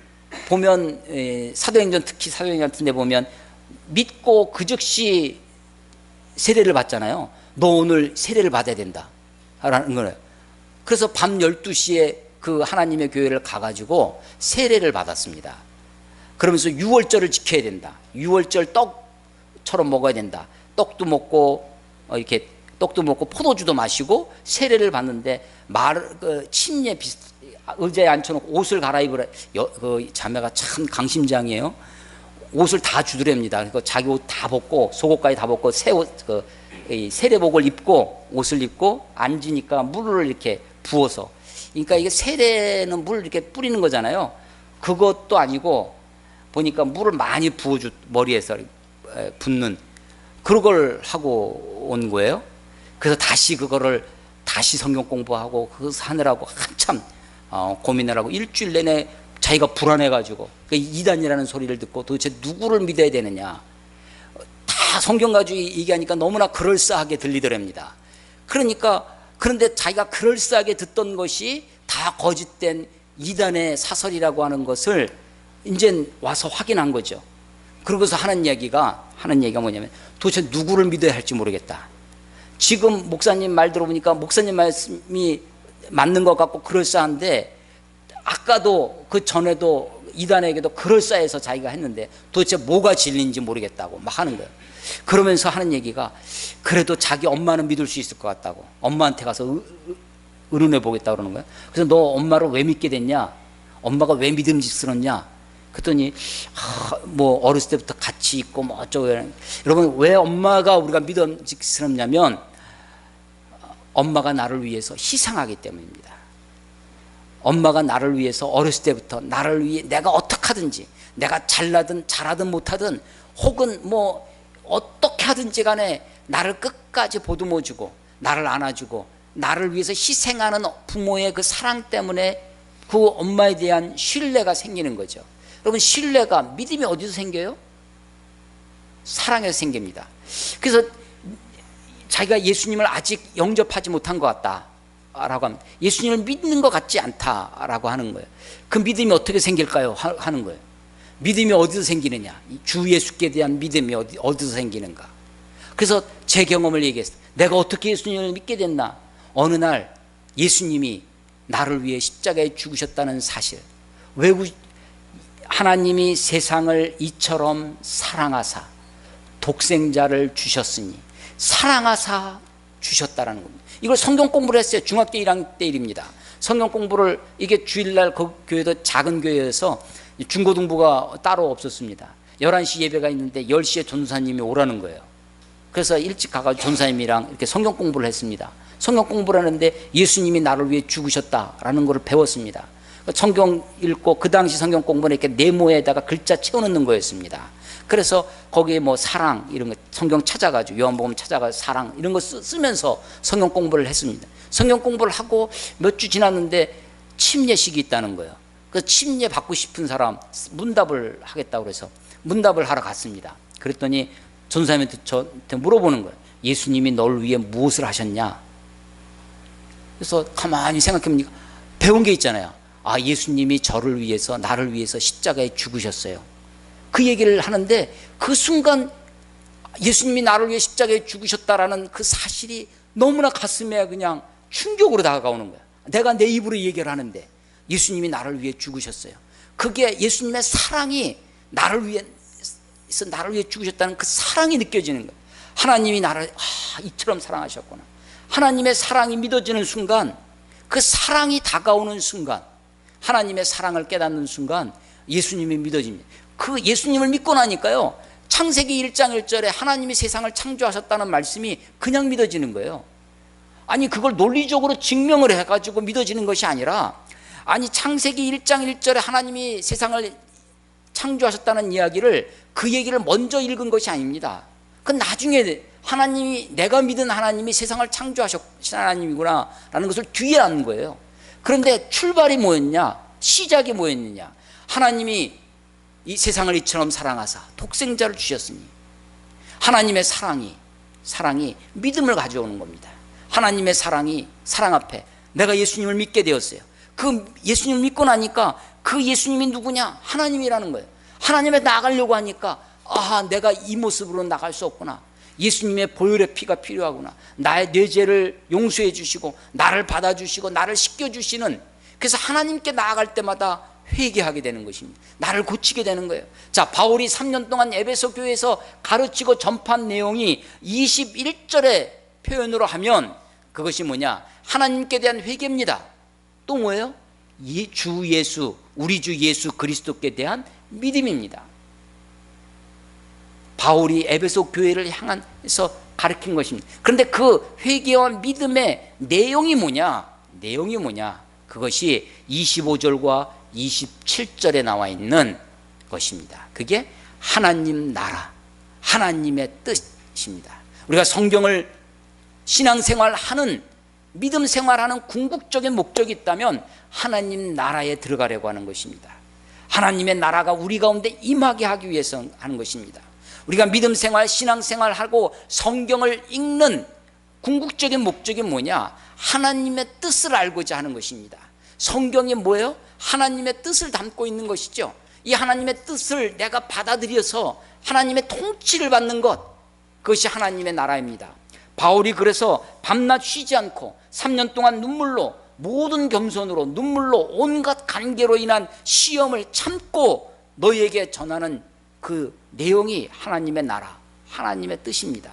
보면 사도행전, 특히 사도행전 같은 데 보면 믿고 그 즉시 세례를 받잖아요. 너 오늘 세례를 받아야 된다 라는 거예요. 그래서 밤 12시에 그 하나님의 교회를 가가지고 세례를 받았습니다. 그러면서 유월절을 지켜야 된다. 유월절 떡처럼 먹어야 된다. 떡도 먹고 포도주도 마시고 세례를 받는데 침례 의자에 앉혀놓고 옷을 갈아입으라. 그 자매가 참 강심장이에요. 옷을 다 주더랍니다. 그러니까 자기 옷 다 벗고 속옷까지 다 벗고 새 옷, 세례복을 입고 옷을 입고 앉으니까 물을 이렇게 부어서, 그러니까 이게 세례는 물을 이렇게 뿌리는 거잖아요. 그것도 아니고 보니까 물을 많이 부어주, 머리에서 붓는 그걸 하고 온 거예요. 그래서 다시 성경 공부하고 그거 하느라고 한참 고민을 하고 일주일 내내 자기가 불안해가지고 이단이라는 소리를 듣고 도대체 누구를 믿어야 되느냐, 다 성경 가지고 얘기하니까 너무나 그럴싸하게 들리더랍니다. 그런데 자기가 그럴싸하게 듣던 것이 다 거짓된 이단의 사설이라고 하는 것을 이제 와서 확인한 거죠. 그러고서 하는 얘기가 뭐냐면 도대체 누구를 믿어야 할지 모르겠다. 지금 목사님 말 들어보니까 목사님 말씀이 맞는 것 같고 그럴싸한데, 아까도 그 전에도 이단에게도 그럴싸해서 자기가 했는데 도대체 뭐가 진리인지 모르겠다고 막 하는 거예요. 그러면서 하는 얘기가 그래도 자기 엄마는 믿을 수 있을 것 같다고, 엄마한테 가서 의논해 보겠다 그러는 거예요. 그래서 너 엄마를 왜 믿게 됐냐, 엄마가 왜 믿음직스럽냐 그랬더니 뭐 어렸을 때부터 같이 있고 뭐 어쩌고. 여러분, 왜 엄마가 우리가 믿음직스럽냐면 엄마가 나를 위해서 희생하기 때문입니다. 엄마가 나를 위해서 어렸을 때부터 나를 위해 내가 어떻게 하든지, 내가 잘나든 잘하든 못하든 혹은 뭐 어떻게 하든지 간에 나를 끝까지 보듬어주고 나를 안아주고 나를 위해서 희생하는 부모의 그 사랑 때문에 그 엄마에 대한 신뢰가 생기는 거죠. 여러분, 신뢰가, 믿음이 어디서 생겨요? 사랑에서 생깁니다. 그래서 자기가 예수님을 아직 영접하지 못한 것 같다라고 하면, 예수님을 믿는 것 같지 않다라고 하는 거예요. 그 믿음이 어떻게 생길까요? 하는 거예요. 믿음이 어디서 생기느냐, 주 예수께 대한 믿음이 어디서 생기는가. 그래서 제 경험을 얘기했어요. 내가 어떻게 예수님을 믿게 됐나. 어느 날 예수님이 나를 위해 십자가에 죽으셨다는 사실, 하나님이 세상을 이처럼 사랑하사 독생자를 주셨으니, 사랑하사 주셨다라는 겁니다. 이걸 성경 공부를 했어요. 중학교 1학년 때 일입니다. 성경 공부를, 이게 주일날 그 교회도 작은 교회여서 중고등부가 따로 없었습니다. 11시 예배가 있는데 10시에 전도사님이 오라는 거예요. 그래서 일찍 가가지고 전도사님이랑 이렇게 성경 공부를 했습니다. 성경 공부를 하는데 예수님이 나를 위해 죽으셨다라는 것을 배웠습니다. 성경 읽고, 그 당시 성경 공부는 이렇게 네모에다가 글자 채워넣는 거였습니다. 그래서 거기에 뭐 사랑 이런 거 성경 찾아가지고, 요한복음 찾아가지고 사랑 이런 거 쓰면서 성경 공부를 했습니다. 성경 공부를 하고 몇 주 지났는데 침례식이 있다는 거예요. 그래서 침례 받고 싶은 사람 문답을 하겠다고 그래서 문답을 하러 갔습니다. 그랬더니 전사님한테 저한테 물어보는 거예요. 예수님이 널 위해 무엇을 하셨냐? 그래서 가만히 생각해보니까 배운 게 있잖아요. 아, 예수님이 저를 위해서, 나를 위해서 십자가에 죽으셨어요. 그 얘기를 하는데 그 순간 예수님이 나를 위해 십자가에 죽으셨다라는 그 사실이 너무나 가슴에 그냥 충격으로 다가오는 거야. 내가 내 입으로 얘기를 하는데 예수님이 나를 위해 죽으셨어요. 그게 예수님의 사랑이 나를 위해 죽으셨다는 그 사랑이 느껴지는 거예요. 하나님이 나를 이처럼 사랑하셨구나. 하나님의 사랑이 믿어지는 순간, 그 사랑이 다가오는 순간, 하나님의 사랑을 깨닫는 순간 예수님이 믿어집니다. 그 예수님을 믿고 나니까요, 창세기 1장 1절에 하나님이 세상을 창조하셨다는 말씀이 그냥 믿어지는 거예요. 아니, 그걸 논리적으로 증명을 해가지고 믿어지는 것이 아니라, 아니, 창세기 1장 1절에 하나님이 세상을 창조하셨다는 이야기를, 그 얘기를 먼저 읽은 것이 아닙니다. 그건 나중에 하나님이, 내가 믿은 하나님이 세상을 창조하신 하나님이구나 라는 것을 뒤에 아는 거예요. 그런데 출발이 뭐였냐, 시작이 뭐였느냐, 하나님이 이 세상을 이처럼 사랑하사 독생자를 주셨으니, 하나님의 사랑이 믿음을 가져오는 겁니다. 하나님의 사랑 앞에 내가 예수님을 믿게 되었어요. 그 예수님을 믿고 나니까 그 예수님이 누구냐, 하나님이라는 거예요. 하나님에 나가려고 하니까 내가 이 모습으로 나갈 수 없구나. 예수님의 보혈의 피가 필요하구나. 나의 내 죄를 용서해 주시고 나를 받아주시고 나를 씻겨주시는, 그래서 하나님께 나아갈 때마다 회개하게 되는 것입니다. 나를 고치게 되는 거예요. 자, 바울이 3년 동안 에베소 교회에서 가르치고 전파한 내용이 21절의 표현으로 하면 그것이 뭐냐, 하나님께 대한 회개입니다. 또 뭐예요? 우리 주 예수 그리스도께 대한 믿음입니다. 바울이 에베소 교회를 향해서 가르친 것입니다. 그런데 그 회개와 믿음의 내용이 뭐냐? 그것이 25절과 27절에 나와 있는 것입니다. 그게 하나님 나라, 하나님의 뜻입니다. 우리가 성경을 신앙생활하는, 믿음 생활하는 궁극적인 목적이 있다면 하나님 나라에 들어가려고 하는 것입니다. 하나님의 나라가 우리 가운데 임하게 하기 위해서 하는 것입니다. 우리가 믿음 생활, 신앙 생활하고 성경을 읽는 궁극적인 목적이 뭐냐? 하나님의 뜻을 알고자 하는 것입니다. 성경이 뭐예요? 하나님의 뜻을 담고 있는 것이죠. 이 하나님의 뜻을 내가 받아들여서 하나님의 통치를 받는 것, 그것이 하나님의 나라입니다. 바울이 그래서 밤낮 쉬지 않고 3년 동안 눈물로, 모든 겸손으로 눈물로 온갖 관계로 인한 시험을 참고 너희에게 전하는 그 내용이 하나님의 나라, 하나님의 뜻입니다.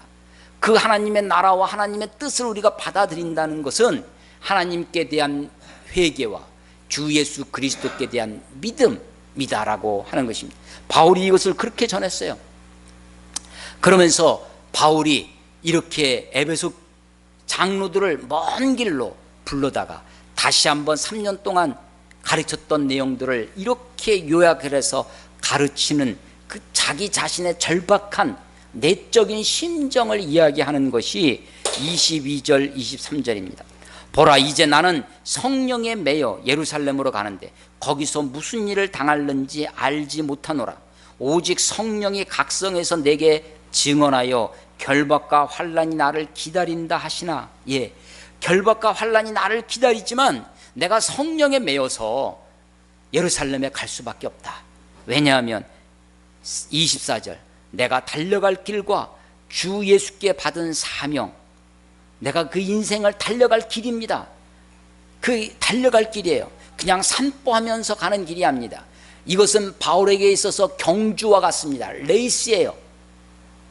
그 하나님의 나라와 하나님의 뜻을 우리가 받아들인다는 것은 하나님께 대한 회개와 주 예수 그리스도께 대한 믿음이다라고 하는 것입니다. 바울이 이것을 그렇게 전했어요. 그러면서 바울이 이렇게 에베소 장로들을 먼 길로 불러다가 다시 한번 3년 동안 가르쳤던 내용들을 이렇게 요약을 해서 가르치는 그 자기 자신의 절박한 내적인 심정을 이야기하는 것이 22절 23절입니다. 보라, 이제 나는 성령에 매여 예루살렘으로 가는데 거기서 무슨 일을 당할는지 알지 못하노라. 오직 성령이 각성해서 내게 증언하여 결박과 환난이 나를 기다린다 하시나. 예, 결박과 환난이 나를 기다리지만 내가 성령에 매여서 예루살렘에 갈 수밖에 없다. 왜냐하면 24절, 내가 달려갈 길과 주 예수께 받은 사명, 내가 그 인생을 달려갈 길입니다. 그 달려갈 길이에요. 그냥 산보하면서 가는 길이 아닙니다. 이것은 바울에게 있어서 경주와 같습니다. 레이스예요.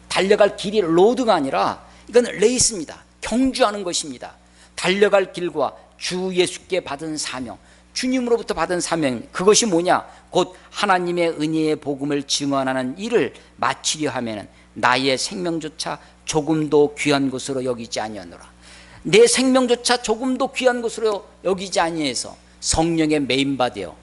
달려갈 길이 로드가 아니라 이건 레이스입니다. 경주하는 것입니다. 달려갈 길과 주 예수께 받은 사명, 주님으로부터 받은 사명, 그것이 뭐냐? 곧 하나님의 은혜의 복음을 증언하는 일을 마치려 하면은 나의 생명조차 조금도 귀한 것으로 여기지 아니하노라. 내 생명조차 조금도 귀한 것으로 여기지 아니해서 성령의 메인바되어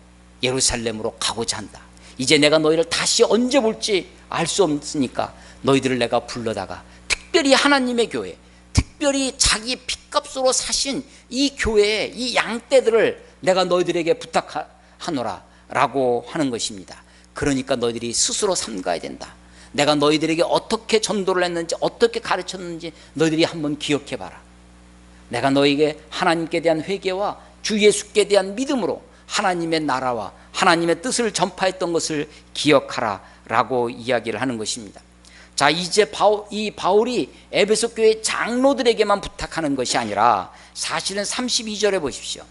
예루살렘으로 가고자 한다. 이제 내가 너희를 다시 언제 볼지 알 수 없으니까 너희들을 내가 불러다가 특별히 하나님의 교회, 특별히 자기 핏값으로 사신 이 교회에 이 양떼들을 내가 너희들에게 부탁하노라 라고 하는 것입니다. 그러니까 너희들이 스스로 삼가야 된다. 내가 너희들에게 어떻게 전도를 했는지, 어떻게 가르쳤는지 너희들이 한번 기억해 봐라. 내가 너희에게 하나님께 대한 회개와 주 예수께 대한 믿음으로 하나님의 나라와 하나님의 뜻을 전파했던 것을 기억하라 라고 이야기를 하는 것입니다. 자, 이제 이 바울이 에베소 교회 장로들에게만 부탁하는 것이 아니라 사실은 32절에 보십시오.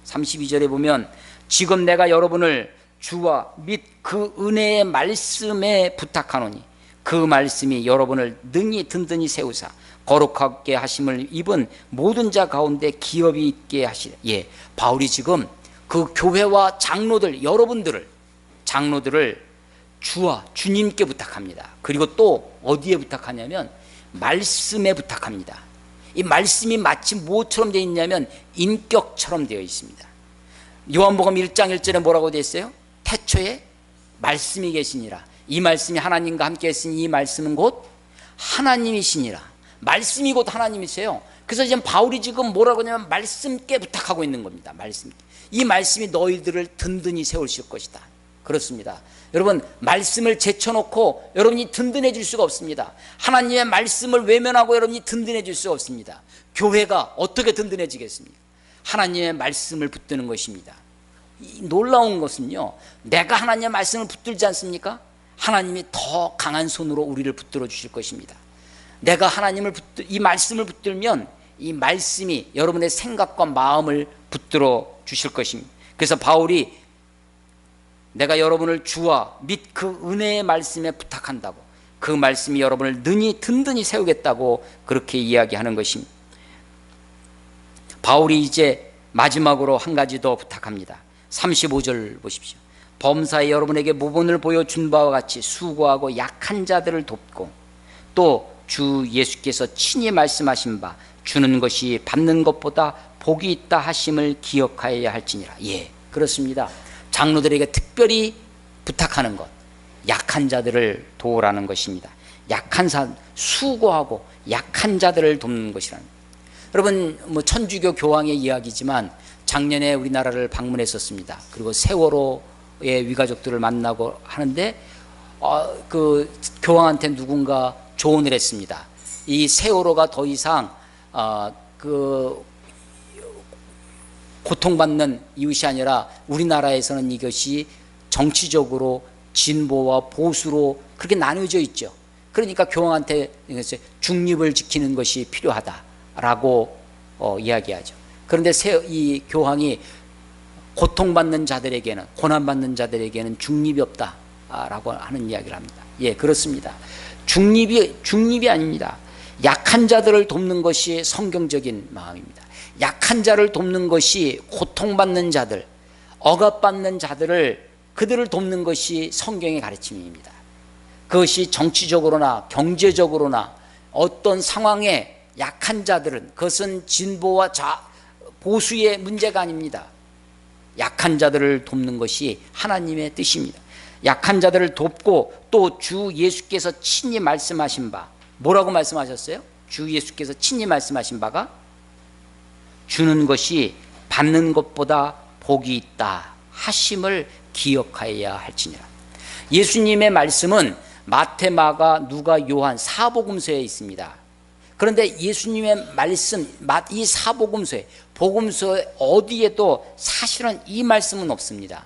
32절에 보면 지금 내가 여러분을 주와 및 그 은혜의 말씀에 부탁하노니 그 말씀이 여러분을 능히 든든히 세우사 거룩하게 하심을 입은 모든 자 가운데 기업이 있게 하시라. 예, 바울이 지금 그 교회와 장로들, 장로들을 주와 주님께 부탁합니다. 그리고 또 어디에 부탁하냐면 말씀에 부탁합니다. 이 말씀이 마치 무엇처럼 되어 있냐면 인격처럼 되어 있습니다. 요한복음 1장 1절에 뭐라고 되어 있어요? 태초에 말씀이 계시니라. 이 말씀이 하나님과 함께 했으니 이 말씀은 곧 하나님이시니라. 말씀이 곧 하나님이세요. 그래서 지금 바울이 지금 뭐라고 하냐면 말씀께 부탁하고 있는 겁니다. 말씀. 이 말씀이 너희들을 든든히 세우실 것이다. 그렇습니다. 여러분, 말씀을 제쳐놓고 여러분이 든든해질 수가 없습니다. 하나님의 말씀을 외면하고 여러분이 든든해질 수가 없습니다. 교회가 어떻게 든든해지겠습니까? 하나님의 말씀을 붙드는 것입니다. 이 놀라운 것은요, 내가 하나님의 말씀을 붙들지 않습니까? 하나님이 더 강한 손으로 우리를 붙들어 주실 것입니다. 내가 이 말씀을 붙들면 이 말씀이 여러분의 생각과 마음을 붙들어 주실 것입니다. 그래서 바울이 내가 여러분을 주와 및 그 은혜의 말씀에 부탁한다고, 그 말씀이 여러분을 능히 든든히 세우겠다고 그렇게 이야기하는 것입니다. 바울이 이제 마지막으로 한 가지 더 부탁합니다. 35절 보십시오. 범사에 여러분에게 모본을 보여준 바와 같이 수고하고 약한 자들을 돕고 또 주 예수께서 친히 말씀하신 바 주는 것이 받는 것보다 복이 있다 하심을 기억하여야 할지니라. 예, 그렇습니다. 장로들에게 특별히 부탁하는 것, 약한 자들을 도우라는 것입니다. 수고하고 약한 자들을 돕는 것이라는. 여러분, 천주교 교황의 이야기지만 작년에 우리나라를 방문했었습니다. 그리고 세월호의 위가족들을 만나고 하는데 그 교황한테 누군가 조언을 했습니다. 이 세월호가 더 이상 그 고통받는 이웃이 아니라 우리나라에서는 이것이 정치적으로 진보와 보수로 그렇게 나뉘어져 있죠. 그러니까 교황한테 중립을 지키는 것이 필요하다라고 이야기하죠. 그런데 이 교황이 고통받는 자들에게는, 고난받는 자들에게는 중립이 없다라고 하는 이야기를 합니다. 예, 그렇습니다. 중립이 아닙니다. 약한 자들을 돕는 것이 성경적인 마음입니다. 약한 자를 돕는 것이, 고통받는 자들, 억압받는 자들을, 그들을 돕는 것이 성경의 가르침입니다. 그것이 정치적으로나 경제적으로나 어떤 상황에 약한 자들은, 그것은 진보와 보수의 문제가 아닙니다. 약한 자들을 돕는 것이 하나님의 뜻입니다. 약한 자들을 돕고, 또 주 예수께서 친히 말씀하신 바, 뭐라고 말씀하셨어요? 주 예수께서 친히 말씀하신 바가 주는 것이 받는 것보다 복이 있다 하심을 기억하여야 할지니라. 예수님의 말씀은 마태, 마가, 누가, 요한 사복음서에 있습니다. 그런데 예수님의 말씀, 이 사복음서에, 복음서에 어디에도 사실은 이 말씀은 없습니다.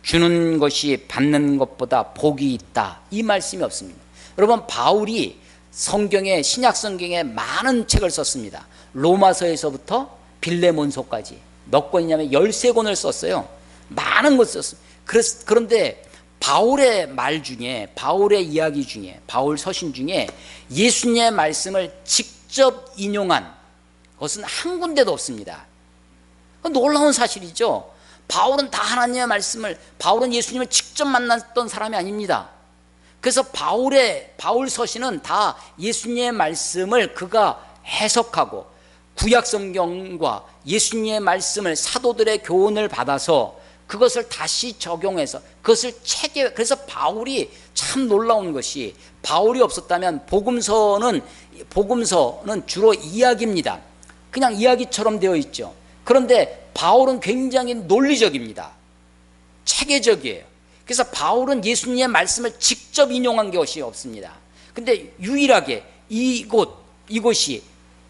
주는 것이 받는 것보다 복이 있다, 이 말씀이 없습니다. 여러분, 바울이 성경에, 신약 성경에 많은 책을 썼습니다. 로마서에서부터 빌레몬서까지 몇 권이냐면 13권을 썼어요. 많은 것 썼어요. 그런데 바울의 말 중에, 바울의 이야기 중에, 바울 서신 중에 예수님의 말씀을 직접 인용한 것은 한 군데도 없습니다. 놀라운 사실이죠. 바울은 다 하나님의 말씀을, 바울은 예수님을 직접 만났던 사람이 아닙니다. 그래서 바울 서신은 다 예수님의 말씀을 그가 해석하고 구약 성경과 예수님의 말씀을, 사도들의 교훈을 받아서 그것을 다시 적용해서 그것을 책에, 그래서 바울이 참 놀라운 것이, 바울이 없었다면 복음서는 주로 이야기입니다. 그냥 이야기처럼 되어 있죠. 그런데 바울은 굉장히 논리적입니다. 체계적이에요. 그래서 바울은 예수님의 말씀을 직접 인용한 것이 없습니다. 근데 유일하게 이곳이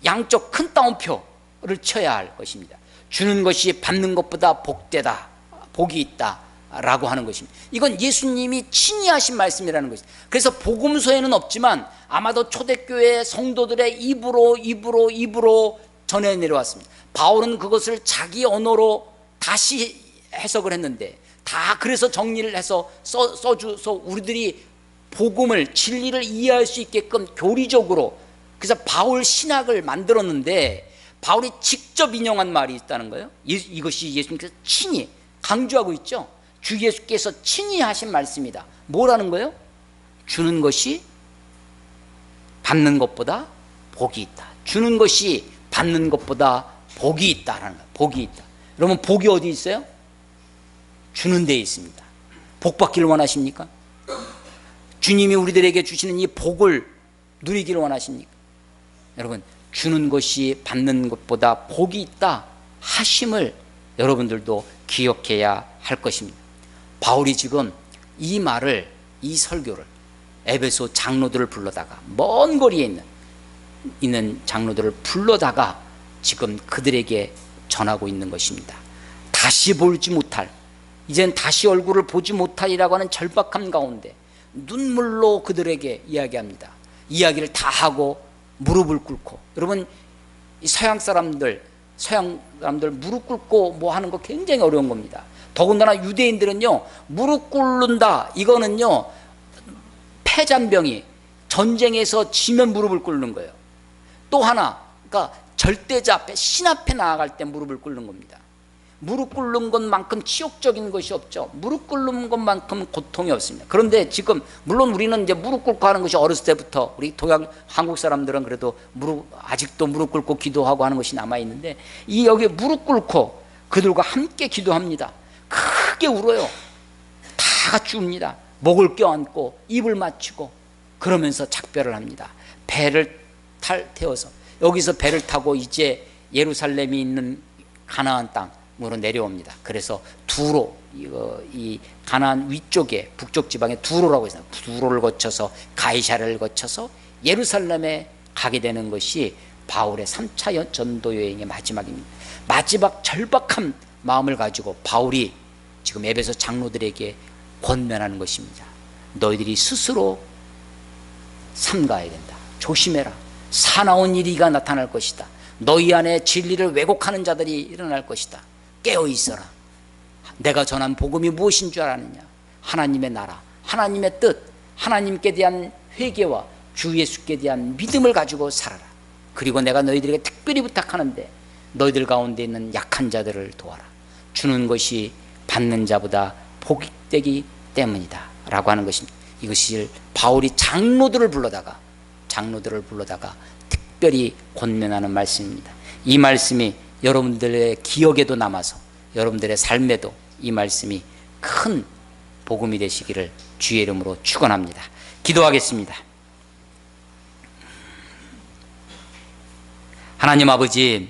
양쪽 큰 따옴표를 쳐야 할 것입니다. 주는 것이 받는 것보다 복되다, 복이 있다 라고 하는 것입니다. 이건 예수님이 친히 하신 말씀이라는 것입니다. 그래서 복음서에는 없지만 아마도 초대교회 성도들의 입으로 전해 내려왔습니다. 바울은 그것을 자기 언어로 다시 해석을 했는데, 다 그래서 정리를 해서 써줘서 우리들이 복음을, 진리를 이해할 수 있게끔 교리적으로, 그래서 바울 신학을 만들었는데, 바울이 직접 인용한 말이 있다는 거예요. 이것이 예수님께서 친히 강조하고 있죠. 주 예수께서 친히 하신 말씀이다. 뭐라는 거예요? 주는 것이 받는 것보다 복이 있다. 주는 것이 받는 것보다 복이 있다라는 거예요. 복이 있다. 여러분, 복이 어디 있어요? 주는 데에 있습니다. 복 받기를 원하십니까? 주님이 우리들에게 주시는 이 복을 누리기를 원하십니까? 여러분, 주는 것이 받는 것보다 복이 있다 하심을 여러분들도 기억해야 할 것입니다. 바울이 지금 이 말을, 이 설교를 에베소 장로들을 불러다가, 먼 거리에 있는 장로들을 불러다가 지금 그들에게 전하고 있는 것입니다. 다시 보지 못할, 이젠 다시 얼굴을 보지 못하리라고 하는 절박함 가운데 눈물로 그들에게 이야기합니다. 이야기를 다 하고 무릎을 꿇고, 여러분, 이 서양 사람들 무릎 꿇고 뭐 하는 거 굉장히 어려운 겁니다. 더군다나 유대인들은요, 무릎 꿇는다, 이거는요 패잔병이 전쟁에서 지면 무릎을 꿇는 거예요. 또 하나, 그러니까 절대자 앞에, 신 앞에 나아갈 때 무릎을 꿇는 겁니다. 무릎 꿇는 것만큼 치욕적인 것이 없죠. 무릎 꿇는 것만큼 고통이 없습니다. 그런데 지금 물론 우리는 이제 무릎 꿇고 하는 것이 어렸을 때부터, 우리 한국 사람들은 그래도 아직도 무릎 꿇고 기도하고 하는 것이 남아 있는데, 여기 무릎 꿇고 그들과 함께 기도합니다. 크게 울어요. 다 같이 웁니다. 목을 껴안고 입을 맞추고 그러면서 작별을 합니다. 배를 태워서 여기서 배를 타고 이제 예루살렘이 있는 가나안 땅으로 내려옵니다. 그래서 두로 이 가나안 위쪽에 북쪽 지방에 두로라고 있어요. 두로를 거쳐서 가이사랴를 거쳐서 예루살렘에 가게 되는 것이 바울의 3차 전도 여행의 마지막입니다. 마지막 절박한 마음을 가지고 바울이 지금 에베소 장로들에게 권면하는 것입니다. 너희들이 스스로 삼가야 된다. 조심해라. 사나운 일이가 나타날 것이다. 너희 안에 진리를 왜곡하는 자들이 일어날 것이다. 깨어 있어라. 내가 전한 복음이 무엇인 줄 아느냐? 하나님의 나라, 하나님의 뜻, 하나님께 대한 회개와 주 예수께 대한 믿음을 가지고 살아라. 그리고 내가 너희들에게 특별히 부탁하는데 너희들 가운데 있는 약한 자들을 도와라. 주는 것이 받는 자보다 복되기 때문이다 라고 하는 것입니다. 이것이 바울이 장로들을 불러다가 특별히 권면하는 말씀입니다. 이 말씀이 여러분들의 기억에도 남아서 여러분들의 삶에도 이 말씀이 큰 복음이 되시기를 주의 이름으로 축원합니다. 기도하겠습니다. 하나님 아버지,